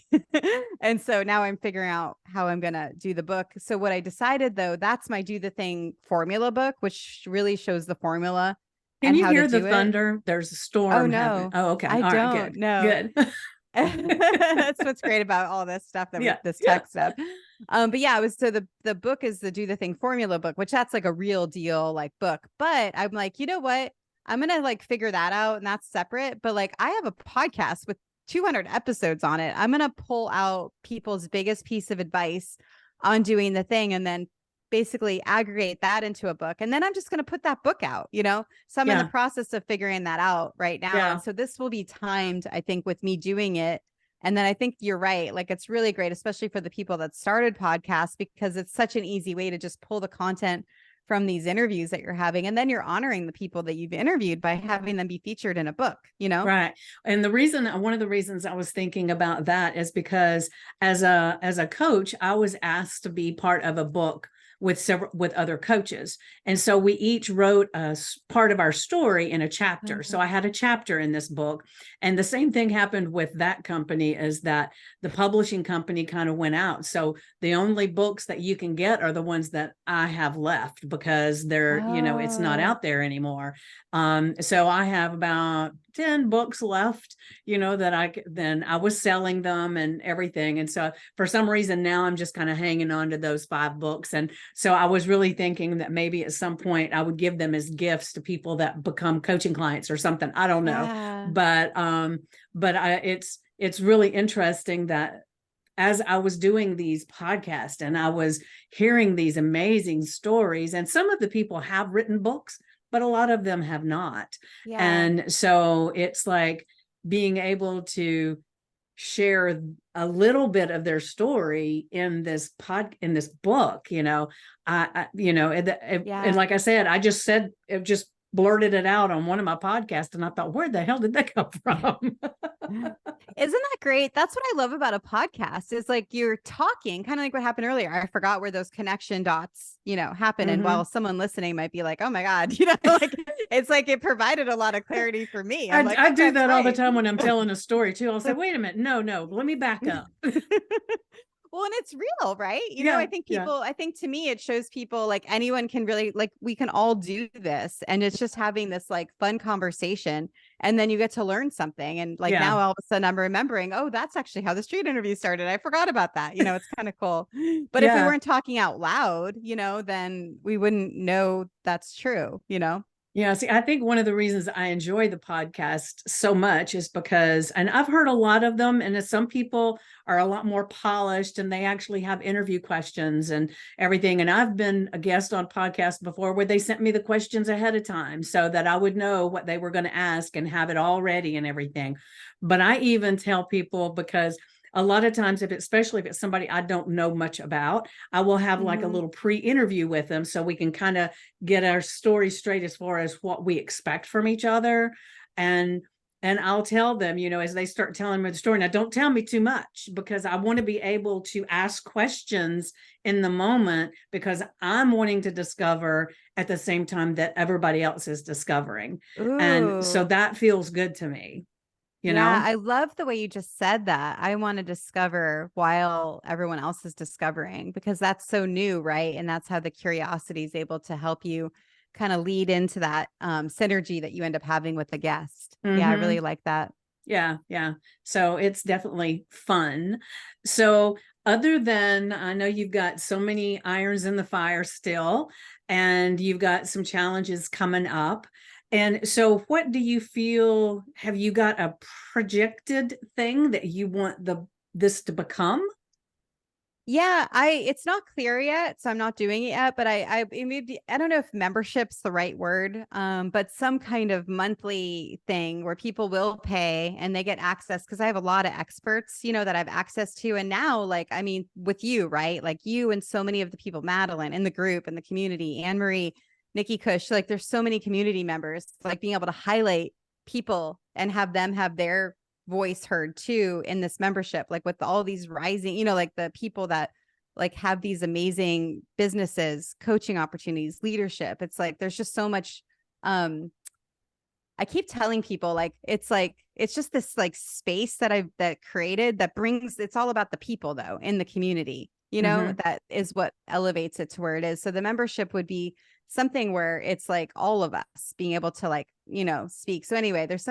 And so now I'm figuring out how I'm going to do the book. So what I decided, though, that's my Do the Thing formula book, which really shows the formula. Can you hear the thunder? There's a storm. Oh, no. Oh, okay. I don't know. Good. That's what's great about all this stuff this tech stuff. But yeah, it was, so the book is the Do the Thing formula book, which that's like a real deal like book. But I'm like, you know what? I'm gonna like figure that out, and that's separate. But like, I have a podcast with 200 episodes on it. I'm gonna pull out people's biggest piece of advice on doing the thing, and then basically aggregate that into a book. And then I'm just going to put that book out, So I'm in the process of figuring that out right now. And so this will be timed, I think, with me doing it. And then I think you're right. Like, it's really great, especially for the people that started podcasts, because it's such an easy way to just pull the content from these interviews that you're having. And then you're honoring the people that you've interviewed by having them be featured in a book, Right. And one of the reasons I was thinking about that is because as a coach, I was asked to be part of a book with other coaches. And so we each wrote a part of our story in a chapter. So I had a chapter in this book. And the same thing happened with that company, is that the publishing company kind of went out. So the only books that you can get are the ones that I have left, because they're, it's not out there anymore. So I have about 10 books left, that then I was selling them and everything. And so for some reason now I'm just kind of hanging on to those 5 books. And so I was really thinking that maybe at some point I would give them as gifts to people that become coaching clients or something. I don't know. Yeah. But it's really interesting that as I was doing these podcasts and I was hearing these amazing stories, and some of the people have written books, but a lot of them have not. Yeah. And so it's like being able to share a little bit of their story in this book, and like I said, it just blurted it out on one of my podcasts, and I thought, where the hell did that come from? Isn't that great? That's what I love about a podcast is like you're talking, kind of like what happened earlier. I forgot where those connection dots, happen. And while someone listening might be like, oh my God, like it's like it provided a lot of clarity for me. I do that all the time when I'm telling a story too. I'll say, wait a minute, no, let me back up. Well, and it's real, right? Yeah, I think I think to me, it shows people like anyone can really, like, we can all do this. And it's just having this like fun conversation. And then you get to learn something. And like now all of a sudden I'm remembering, oh, that's actually how the street interview started. I forgot about that. It's kind of cool. But if we weren't talking out loud, then we wouldn't know that's true, Yeah, see, I think one of the reasons I enjoy the podcast so much is because, and I've heard a lot of them, and some people are a lot more polished and they actually have interview questions and everything. And I've been a guest on podcasts before where they sent me the questions ahead of time so that I would know what they were going to ask and have it all ready and everything. But I even tell people, because a lot of times, especially if it's somebody I don't know much about, I will have like a little pre-interview with them so we can kind of get our story straight as far as what we expect from each other. And I'll tell them, as they start telling me the story, now don't tell me too much, because I want to be able to ask questions in the moment, because I'm wanting to discover at the same time that everybody else is discovering. Ooh. And so that feels good to me. I love the way you just said that. I want to discover while everyone else is discovering, because that's so new, right? And that's how the curiosity is able to help you kind of lead into that synergy that you end up having with the guest. Yeah, I really like that. Yeah. So it's definitely fun. So other than, I know you've got so many irons in the fire still, and you've got some challenges coming up. And so what do you feel, have you got a projected thing that you want this to become? Yeah, it's not clear yet, so I'm not doing it yet, but I maybe, I don't know if membership's the right word, but some kind of monthly thing where people will pay and they get access, because I have a lot of experts, that I have access to. And now, like, I mean, with you, right? Like you and so many of the people, Madeline in the group and the community, Anne Marie, Nikki Kush, like there's so many community members, like being able to highlight people and have them have their voice heard too in this membership, like with all these rising, like the people that like have these amazing businesses, coaching opportunities, leadership. It's like there's just so much. I keep telling people, like it's just this like space that created that brings, it's all about the people though in the community, that is what elevates it to where it is. So the membership would be something where it's like all of us being able to like, speak. So anyway, there's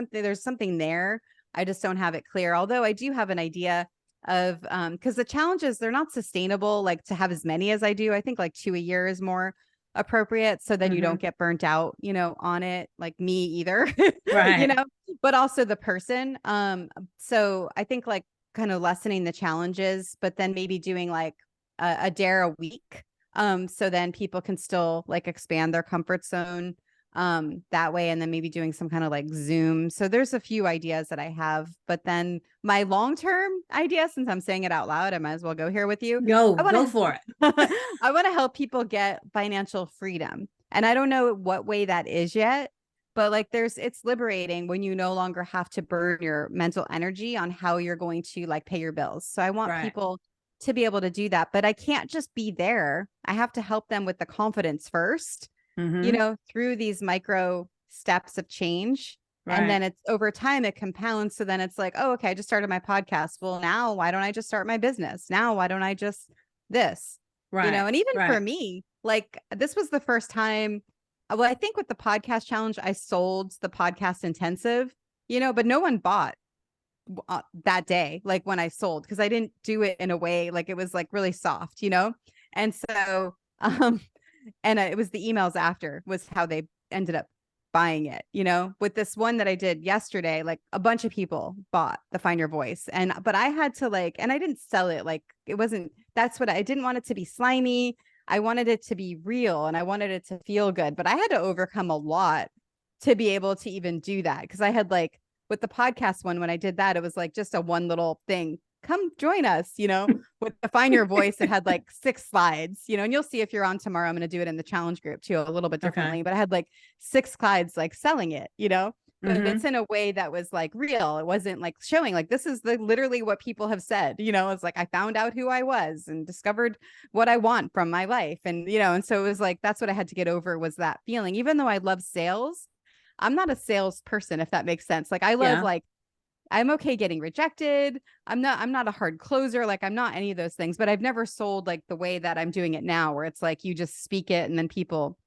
something there. I just don't have it clear. Although I do have an idea of, because the challenges, they're not sustainable, like to have as many as I do. I think like 2 a year is more appropriate, so that you don't get burnt out, on it, like me either, Right. but also the person. So I think like kind of lessening the challenges, but then maybe doing like a dare a week. So then people can still like expand their comfort zone that way, and then maybe doing some kind of like Zoom. So there's a few ideas that I have, but then my long-term idea, since I'm saying it out loud, I might as well go here with you. Go for it. I want to help people get financial freedom. And I don't know what way that is yet, but like it's liberating when you no longer have to burn your mental energy on how you're going to like pay your bills. So I want people to be able to do that, but I can't just be there. I have to help them with the confidence first. Through these micro steps of change. Right. And then it's over time, it compounds. So then it's like, oh, okay, I just started my podcast. Well, now why don't I just start my business? Now, why don't I just this? Right. And even for me, like this was the first time. Well, I think with the podcast challenge, I sold the podcast intensive. but no one bought that day, like when I sold, because I didn't do it in a way like it was like really soft, and so and it was the emails after was how they ended up buying it, with this one that I did yesterday. Like a bunch of people bought the Find Your Voice, but I had to and I didn't sell it, like it wasn't, that's what I didn't want it to be slimy. I wanted it to be real and I wanted it to feel good, but I had to overcome a lot to be able to even do that, because I had with the podcast one, when I did that, it was like just a one little thing. Come join us, with the Find Your Voice. It had 6 slides, and you'll see if you're on tomorrow. I'm going to do it in the challenge group too, a little bit differently, but I had 6 slides, selling it, but it's in a way that was real. It wasn't showing this is literally what people have said, it's I found out who I was and discovered what I want from my life. And, and so it was that's what I had to get over, was that feeling. Even though I love sales, I'm not a salesperson, if that makes sense. I love, I'm okay getting rejected. I'm not a hard closer. I'm not any of those things, but I've never sold the way that I'm doing it now, where it's you just speak it and then people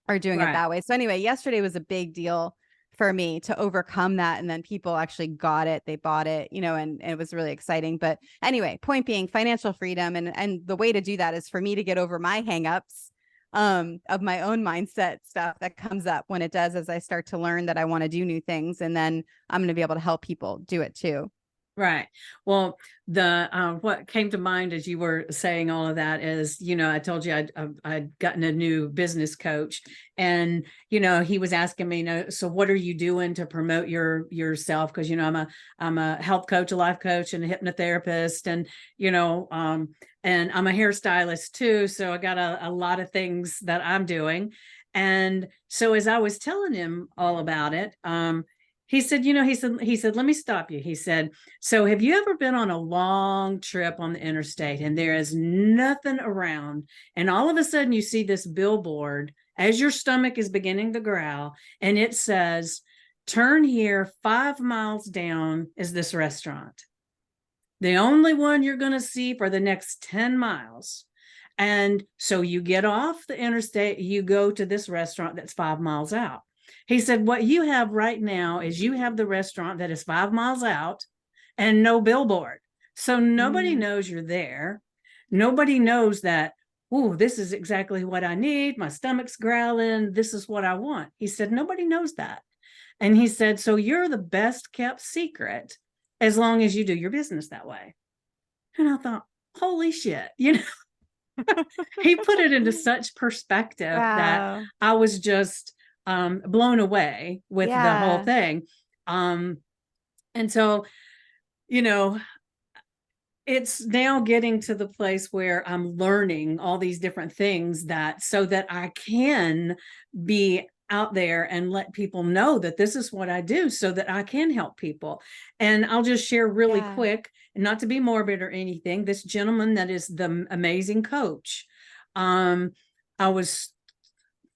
are doing it that way. So anyway, yesterday was a big deal for me to overcome that. And then people actually got it. They bought it, and it was really exciting. But anyway, point being, financial freedom. And the way to do that is for me to get over my hangups of my own mindset stuff that comes up when it does, as I start to learn that I want to do new things. And then I'm going to be able to help people do it too. Right. Well, what came to mind as you were saying all of that is, I told you I'd gotten a new business coach, and he was asking me, so what are you doing to promote yourself? Because I'm a health coach, a life coach, and a hypnotherapist, and and I'm a hairstylist too. So I got a lot of things that I'm doing, and so as I was telling him all about it, he said, he said, let me stop you. He said, so have you ever been on a long trip on the interstate and there is nothing around, and all of a sudden you see this billboard as your stomach is beginning to growl, and it says, turn here, 5 miles down is this restaurant. The only one you're going to see for the next 10 miles. And so you get off the interstate, you go to this restaurant that's 5 miles out. He said, what you have right now is you have the restaurant that is 5 miles out and no billboard. So nobody knows you're there. Nobody knows that, oh, this is exactly what I need. My stomach's growling. This is what I want. He said, nobody knows that. And he said, so you're the best kept secret as long as you do your business that way. And I thought, holy shit, he put it into such perspective that I was just blown away with the whole thing. And so, it's now getting to the place where I'm learning all these different things so that I can be out there and let people know that this is what I do, so that I can help people. And I'll just share really quick, not to be morbid or anything, this gentleman that is the amazing coach. I was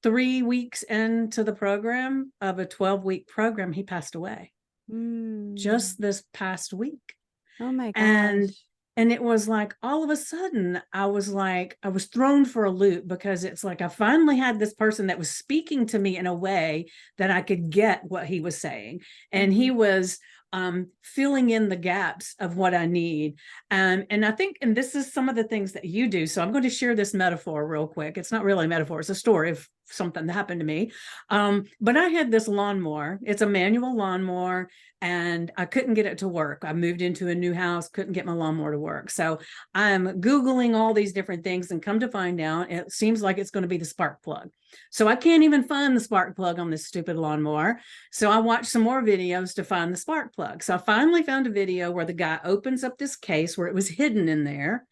3 weeks into the program of a 12-week program. He passed away just this past week. Oh my gosh. And it was all of a sudden I was thrown for a loop, because it's I finally had this person that was speaking to me in a way that I could get what he was saying. And he was filling in the gaps of what I need. And I think, and this is some of the things that you do. So I'm going to share this metaphor real quick. It's not really a metaphor. It's a story of something that happened to me. But I had this lawnmower. It's a manual lawnmower, and I couldn't get it to work. I moved into a new house, couldn't get my lawnmower to work. So I'm Googling all these different things, and come to find out, it seems like it's going to be the spark plug. So I can't even find the spark plug on this stupid lawnmower. So I watched some more videos to find the spark plug. So I finally found a video where the guy opens up this case where it was hidden in there.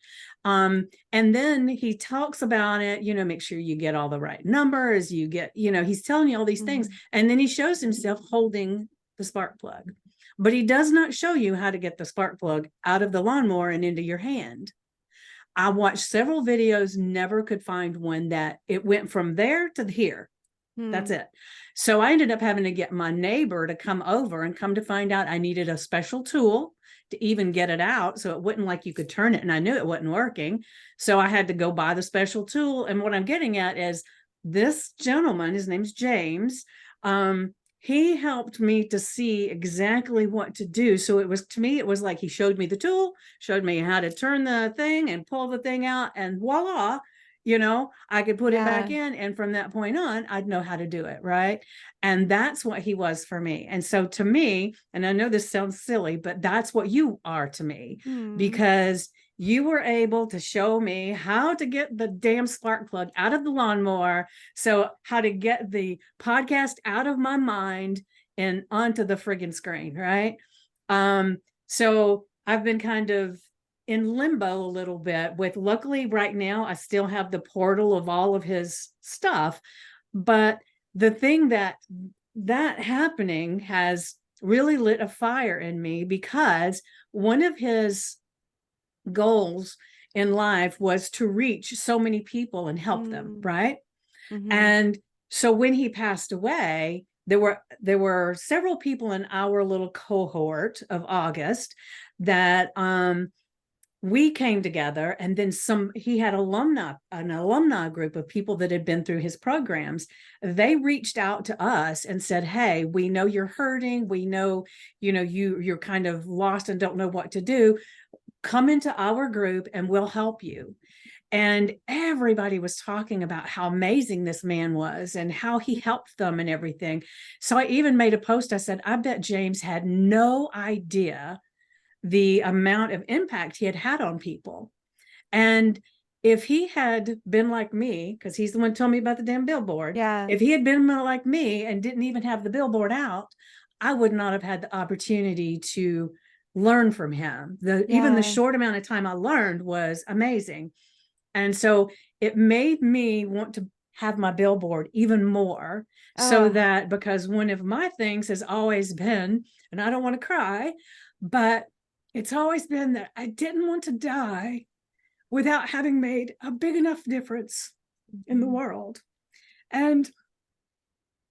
And then he talks about it, make sure you get all the right numbers, you get, he's telling you all these things. And then he shows himself holding the spark plug, but he does not show you how to get the spark plug out of the lawnmower and into your hand. I watched several videos, never could find one that it went from there to here. That's it. So I ended up having to get my neighbor to come over, and come to find out I needed a special tool to even get it out. So it wouldn't you could turn it, and I knew it wasn't working. So I had to go buy the special tool. And what I'm getting at is this gentleman, his name's James. he helped me to see exactly what to do. So it was, to me, it was like he showed me the tool, showed me how to turn the thing and pull the thing out, and voila, I could put it back Yeah. in. And from that point on, I'd know how to do it. Right. And that's what he was for me. And so to me, and I know this sounds silly, but that's what you are to me, Hmm. because you were able to show me how to get the damn spark plug out of the lawnmower. So how to get the podcast out of my mind and onto the friggin' screen, right? So I've been kind of in limbo a little bit with, luckily right now, I still have the portal of all of his stuff. But the thing that happening has really lit a fire in me, because one of his goals in life was to reach so many people and help them, Mm. right? Hmm. And so when he passed away, there were several people in our little cohort of August that we came together, and then he had an alumni group of people that had been through his programs. They reached out to us and said, hey, we know you're hurting, we know, you're kind of lost and don't know what to do. Come into our group and we'll help you. And everybody was talking about how amazing this man was and how he helped them and everything. So I even made a post. I said, I bet James had no idea the amount of impact he had had on people. And if he had been like me, because he's the one who told me about the damn billboard, Yeah. if he had been like me and didn't even have the billboard out, I would not have had the opportunity to learn from him. Even the Yeah. short amount of time I learned was amazing. And so it made me want to have my billboard even more, so Oh. that, because one of my things has always been, and I don't want to cry, but it's always been that I didn't want to die without having made a big enough difference in the world. And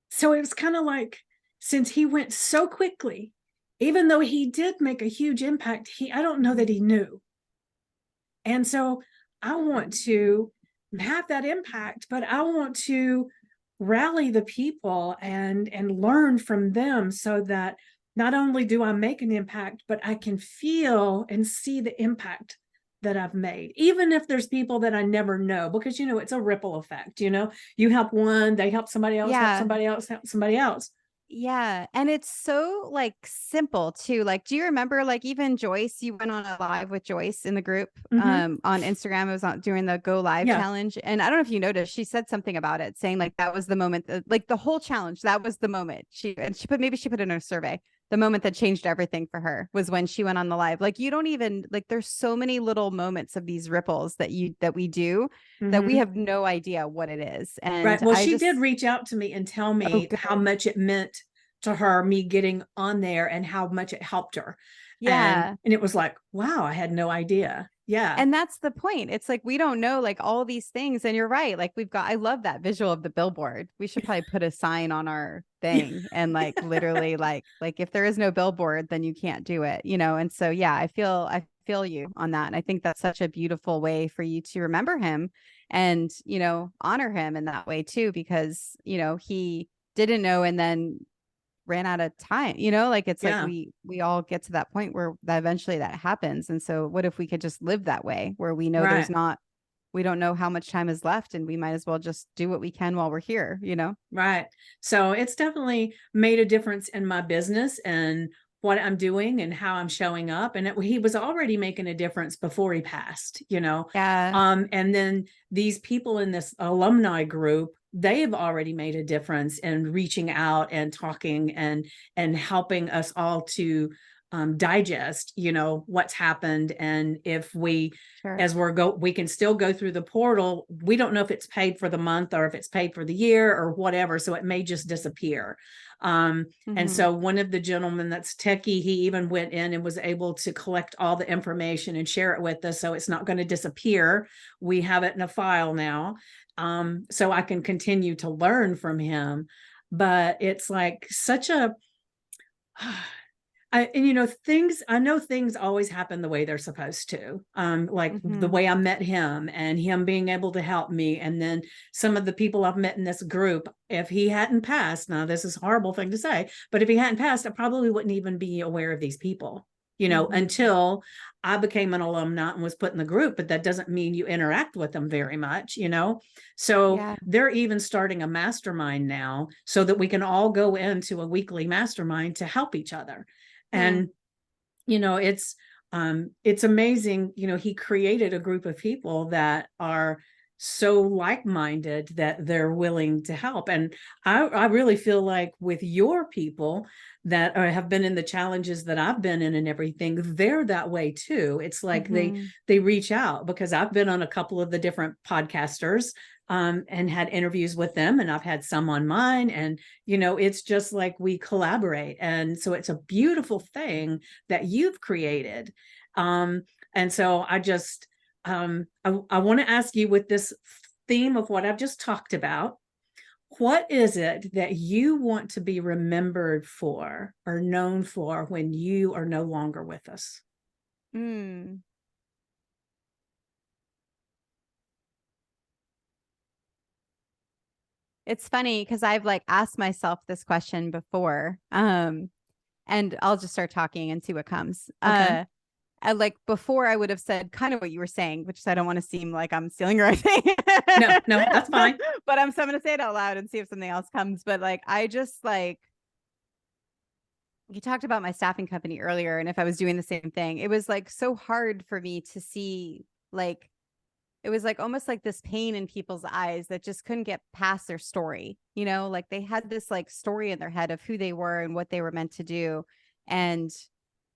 so it was kind of like, since he went so quickly, even though he did make a huge impact, I don't know that he knew. And so I want to have that impact, but I want to rally the people and learn from them, so that not only do I make an impact, but I can feel and see the impact that I've made, even if there's people that I never know, because it's a ripple effect. You help one, they help somebody else, help Yeah. somebody else, help somebody else. Yeah, and it's so, like, simple too. Like, do you remember, like, even Joyce, you went on a live with Joyce in the group Mm-hmm. on Instagram. It was on during the Go Live Yeah. challenge. And I don't know if you noticed, she said something about it, saying like that was the moment like the whole challenge, that was the moment. She put in her survey, the moment that changed everything for her was when she went on the live. Like, you don't even, like, there's so many little moments of these ripples that we do, that we Mm-hmm. have no idea what it is. Right. And Well, I she did just, reach out to me and tell oh, me how good. much it meant to her, me getting on there, and how much it helped her. And Yeah. and it was like, wow, I had no idea. Yeah. And that's the point. It's like we don't know, like, all these things. And you're right. Like, I love that visual of the billboard. We should probably put a sign on our Yeah. thing and, like, literally, like if there is no billboard, then you can't do it. And so yeah, I feel you on that. And I think that's such a beautiful way for you to remember him and, honor him in that way too, because, he didn't know and then ran out of time. Like, it's like Yeah. we all get to that point where that eventually that happens. And so what if we could just live that way, where we know Right. we don't know how much time is left, and we might as well just do what we can while we're here. Right. So it's definitely made a difference in my business and what I'm doing and how I'm showing up. And he was already making a difference before he passed. Yeah. And then these people in this alumni group, they've already made a difference in reaching out and talking and helping us all to digest, what's happened. And if we, Sure. as we can still go through the portal. We don't know if it's paid for the month or if it's paid for the year or whatever. So it may just disappear. And Hmm. so one of the gentlemen that's techie, he even went in and was able to collect all the information and share it with us. So it's not going to disappear. We have it in a file now. So I can continue to learn from him. But it's like such a I know things always happen the way they're supposed to. Like the Mhm. way I met him and him being able to help me. And then some of the people I've met in this group, if he hadn't passed, now this is a horrible thing to say, but if he hadn't passed, I probably wouldn't even be aware of these people, Mhm. until I became an alumni and was put in the group. But that doesn't mean you interact with them very much. So Yeah. they're even starting a mastermind now so that we can all go into a weekly mastermind to help each other. Hmm. And it's amazing. He created a group of people that are so like-minded that they're willing to help. And I really feel like with your people that have been in the challenges that I've been in and everything, they're that way too. It's like they Mhm. they reach out, because I've been on a couple of the different podcasters, and had interviews with them, and I've had some on mine, and it's just like we collaborate. And so it's a beautiful thing that you've created. Um, and so I want to ask you, with this theme of what I've just talked about, what is it that you want to be remembered for or known for when you are no longer with us? Mm. It's funny because I've like asked myself this question before. And I'll just start talking and see what comes. Okay. And like before, I would have said kind of what you were saying, which is I don't want to seem like I'm stealing your thing. No, no, that's fine. But so I'm going to say it out loud and see if something else comes. But like, I just like, you talked about my staffing company earlier, and if I was doing the same thing, it was like so hard for me to see, like, it was like almost like this pain in people's eyes that just couldn't get past their story. Like they had this like story in their head of who they were and what they were meant to do. And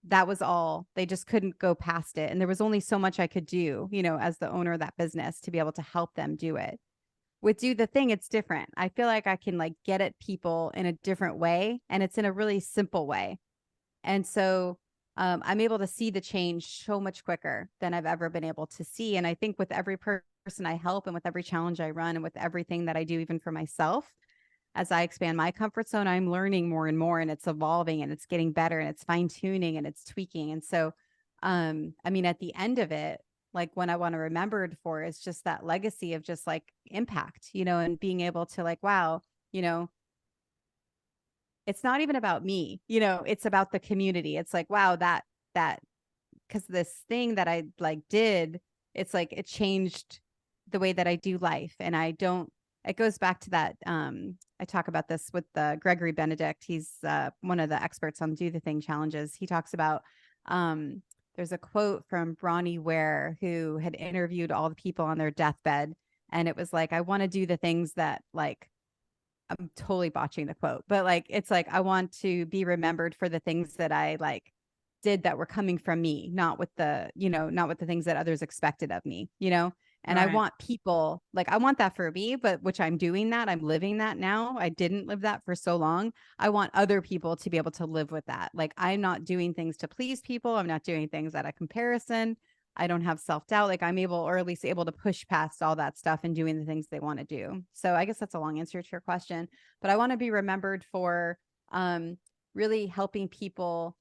that was all. They just couldn't go past it. And there was only so much I could do, as the owner of that business to be able to help them do it. With Do the Thing, it's different. I feel like I can like get at people in a different way, and it's in a really simple way. And so I'm able to see the change so much quicker than I've ever been able to see. And I think with every person I help and with every challenge I run and with everything that I do, even for myself, as I expand my comfort zone, I'm learning more and more, and it's evolving and it's getting better and it's fine tuning and it's tweaking. And so, I mean, at the end of it, like when I want to remembered for is just that legacy of just like impact, and being able to like, wow, you know, it's not even about me, it's about the community. It's like, wow, that because this thing that I like did, it's like it changed the way that I do life. And I don't, it goes back to that. I talk about this with Gregory Benedict. He's one of the experts on Do the Thing challenges. He talks about, um, there's a quote from Bronnie Ware, who had interviewed all the people on their deathbed. And it was like, I want to do the things that like, I'm totally botching the quote, but like it's like I want to be remembered for the things that I like did that were coming from me, not with not with the things that others expected of me. And I Right. want people like I want that for me, but which I'm doing that. I'm living that now. I didn't live that for so long. I want other people to be able to live with that. Like I'm not doing things to please people. I'm not doing things out of comparison. I don't have self-doubt. Like I'm able, or at least able to push past all that stuff and doing the things they want to do. So I guess that's a long answer to your question, but I want to be remembered for really helping people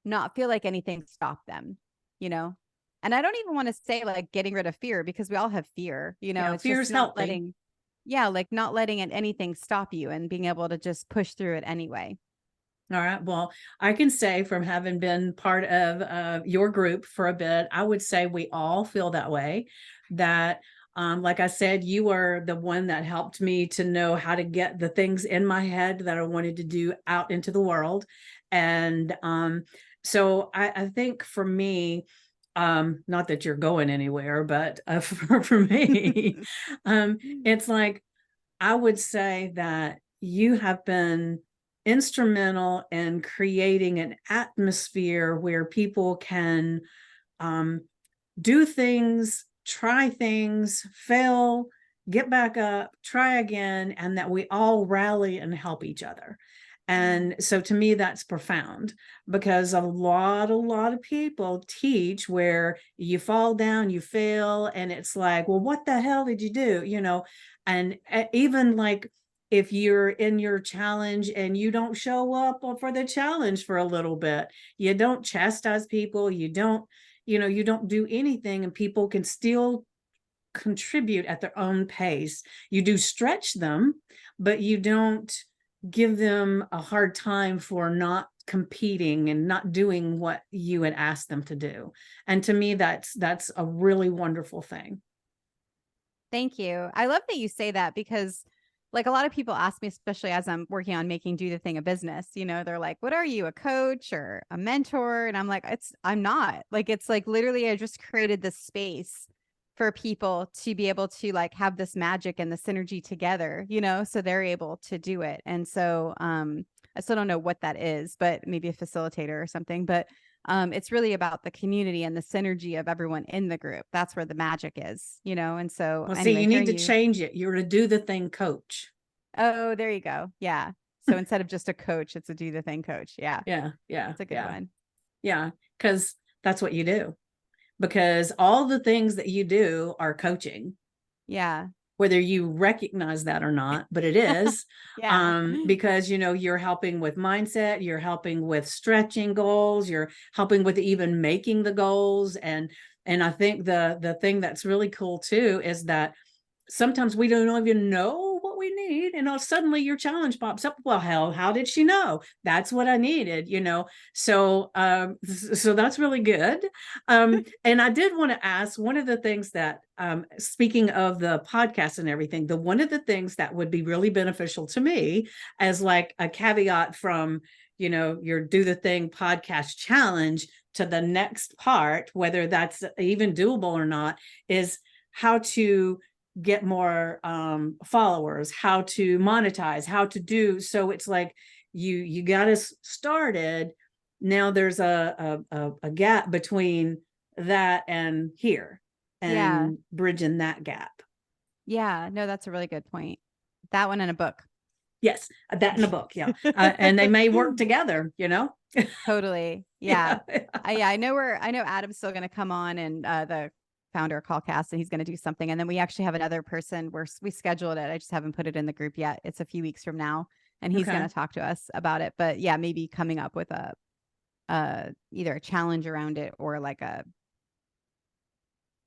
not feel like anything stopped them, you know? And I don't even want to say like getting rid of fear, because we all have fear, Yeah, it's fear just is not healthy. letting, yeah, like not letting anything stop you and being able to just push through it anyway. All right. Well, I can say, from having been part of your group for a bit, I would say we all feel that way. That, like I said, you were the one that helped me to know how to get the things in my head that I wanted to do out into the world. And so I think for me, not that you're going anywhere, but for me, it's like, I would say that you have been instrumental in creating an atmosphere where people can um, do things, try things, fail, get back up, try again, and that we all rally and help each other. And so to me, that's profound, because a lot of people teach where you fall down, you fail, and it's like, well, what the hell did you do? And even like if you're in your challenge and you don't show up for the challenge for a little bit, you don't chastise people, you don't, you don't do anything, and people can still contribute at their own pace. You do stretch them, but you don't give them a hard time for not competing and not doing what you had asked them to do. And to me, that's a really wonderful thing. Thank you. I love that you say that, because like a lot of people ask me, especially as I'm working on making Do the Thing a business, they're like, what are you, a coach or a mentor? And I'm like, I'm not. Like, it's like literally I just created this space for people to be able to like have this magic and the synergy together, so they're able to do it. And so I still don't know what that is, but maybe a facilitator or something. But it's really about the community and the synergy of everyone in the group. That's where the magic is, And so Well, see, anyway, you need to change it. You're a Do the Thing coach. Oh, there you go. Yeah. So instead of just a coach, it's a Do the Thing coach. Yeah. Yeah. That's a good one. Yeah. Because that's what you do. Because all the things that you do are coaching. Yeah. Whether you recognize that or not, but it is. Yeah. Because you're helping with mindset, you're helping with stretching goals, you're helping with even making the goals. And I think the thing that's really cool too is that sometimes we don't even know what we need, and suddenly your challenge pops up. Well, hell, how did she know that's what I needed? So so that's really good. And I did want to ask, one of the things that speaking of the podcast and everything, one of the things that would be really beneficial to me as like a caveat from your Do the Thing podcast challenge to the next part, whether that's even doable or not, is how to get more followers, how to monetize, how to do. So it's like you got us started. Now there's a gap between that and here, and bridging that gap. Yeah. No, that's a really good point. That one in a book. Yes, that in a book. Yeah. And they may work together, Totally. Yeah. I know Adam's still going to come on, and the founder of Callcast, and he's going to do something. And then we actually have another person where we scheduled it. I just haven't put it in the group yet. It's a few weeks from now, and he's going to talk to us about it. But yeah, maybe coming up with either a challenge around it, or like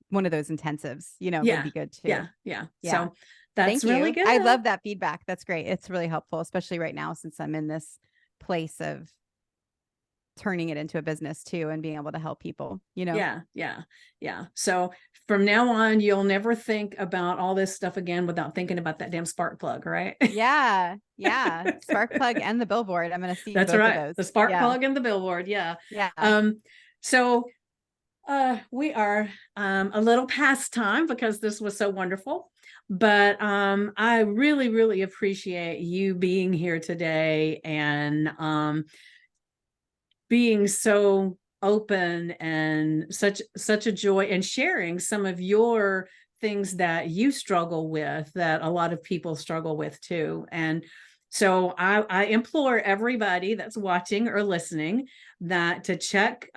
one of those intensives, would be good too. Yeah. So that's really good. I love that feedback. That's great. It's really helpful, especially right now, since I'm in this place of turning it into a business too, and being able to help people, Yeah. So from now on, you'll never think about all this stuff again without thinking about that damn spark plug, right? Yeah. Spark plug and the billboard. I'm going to see that's both right. of those. The spark plug and the billboard. Yeah. So we are a little past time, because this was so wonderful. But I really, really appreciate you being here today, and being so open, and such a joy, and sharing some of your things that you struggle with, that a lot of people struggle with too. And so I implore everybody that's watching or listening that to check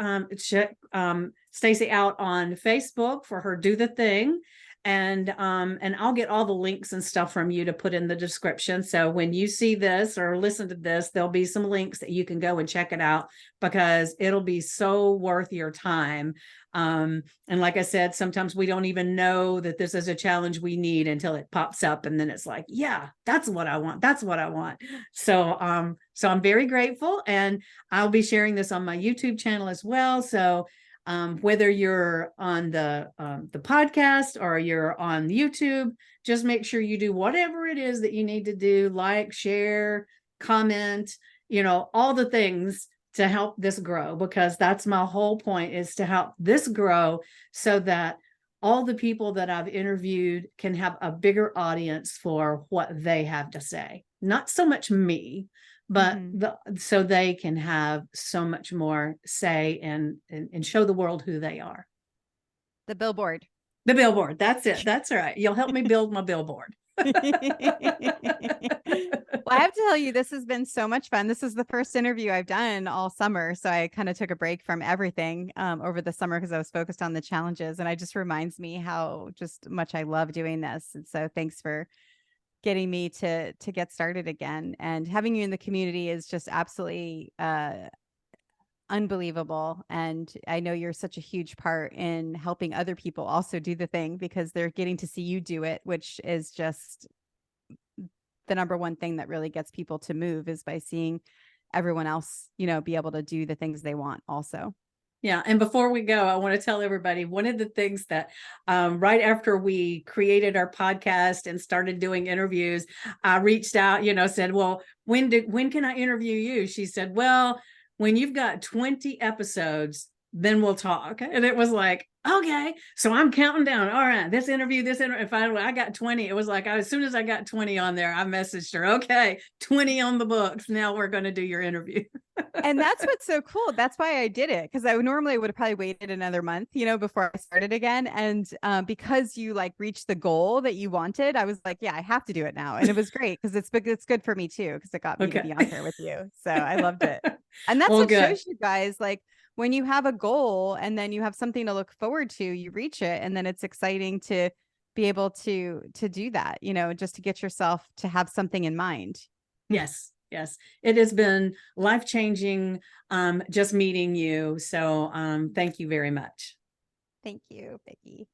Stacey out on Facebook for her Do the Thing. And I'll get all the links and stuff from you to put in the description. So when you see this or listen to this, there'll be some links that you can go and check it out, because it'll be so worth your time. And like I said, sometimes we don't even know that this is a challenge we need until it pops up. And then it's like, yeah, that's what I want. That's what I want. So I'm very grateful, and I'll be sharing this on my YouTube channel as well. So whether you're on the podcast or you're on YouTube, just make sure you do whatever it is that you need to do, like, share, comment, all the things to help this grow, because that's my whole point, is to help this grow so that all the people that I've interviewed can have a bigger audience for what they have to say. Not so much me, but so they can have so much more say, and show the world who they are. The billboard. That's it. That's right. You'll help me build my billboard. Well, I have to tell you, this has been so much fun. This is the first interview I've done all summer. So I kind of took a break from everything over the summer, because I was focused on the challenges. And it just reminds me how just much I love doing this. And so thanks for getting me to get started again. And having you in the community is just absolutely unbelievable. And I know you're such a huge part in helping other people also do the thing, because they're getting to see you do it, which is just the number one thing that really gets people to move, is by seeing everyone else, be able to do the things they want also. Yeah. And before we go, I want to tell everybody one of the things that right after we created our podcast and started doing interviews, I reached out, said, well, when can I interview you? She said, well, when you've got 20 episodes, then we'll talk. And it was like, okay. So I'm counting down. All right, this interview. And finally I got 20. It was like, as soon as I got 20 on there, I messaged her, okay, 20 on the books. Now we're going to do your interview. And that's what's so cool. That's why I did it. Because I normally would have probably waited another month, before I started again. And because you like reached the goal that you wanted, I was like, yeah, I have to do it now. And it was great because it's good for me too, because it got me to be on here with you. So I loved it. And that's Well, what good. shows you guys, like when you have a goal and then you have something to look forward to, you reach it, and then it's exciting to be able to do that, just to get yourself to have something in mind. Yes. Yes. It has been life-changing, just meeting you. So, thank you very much. Thank you, Vickie.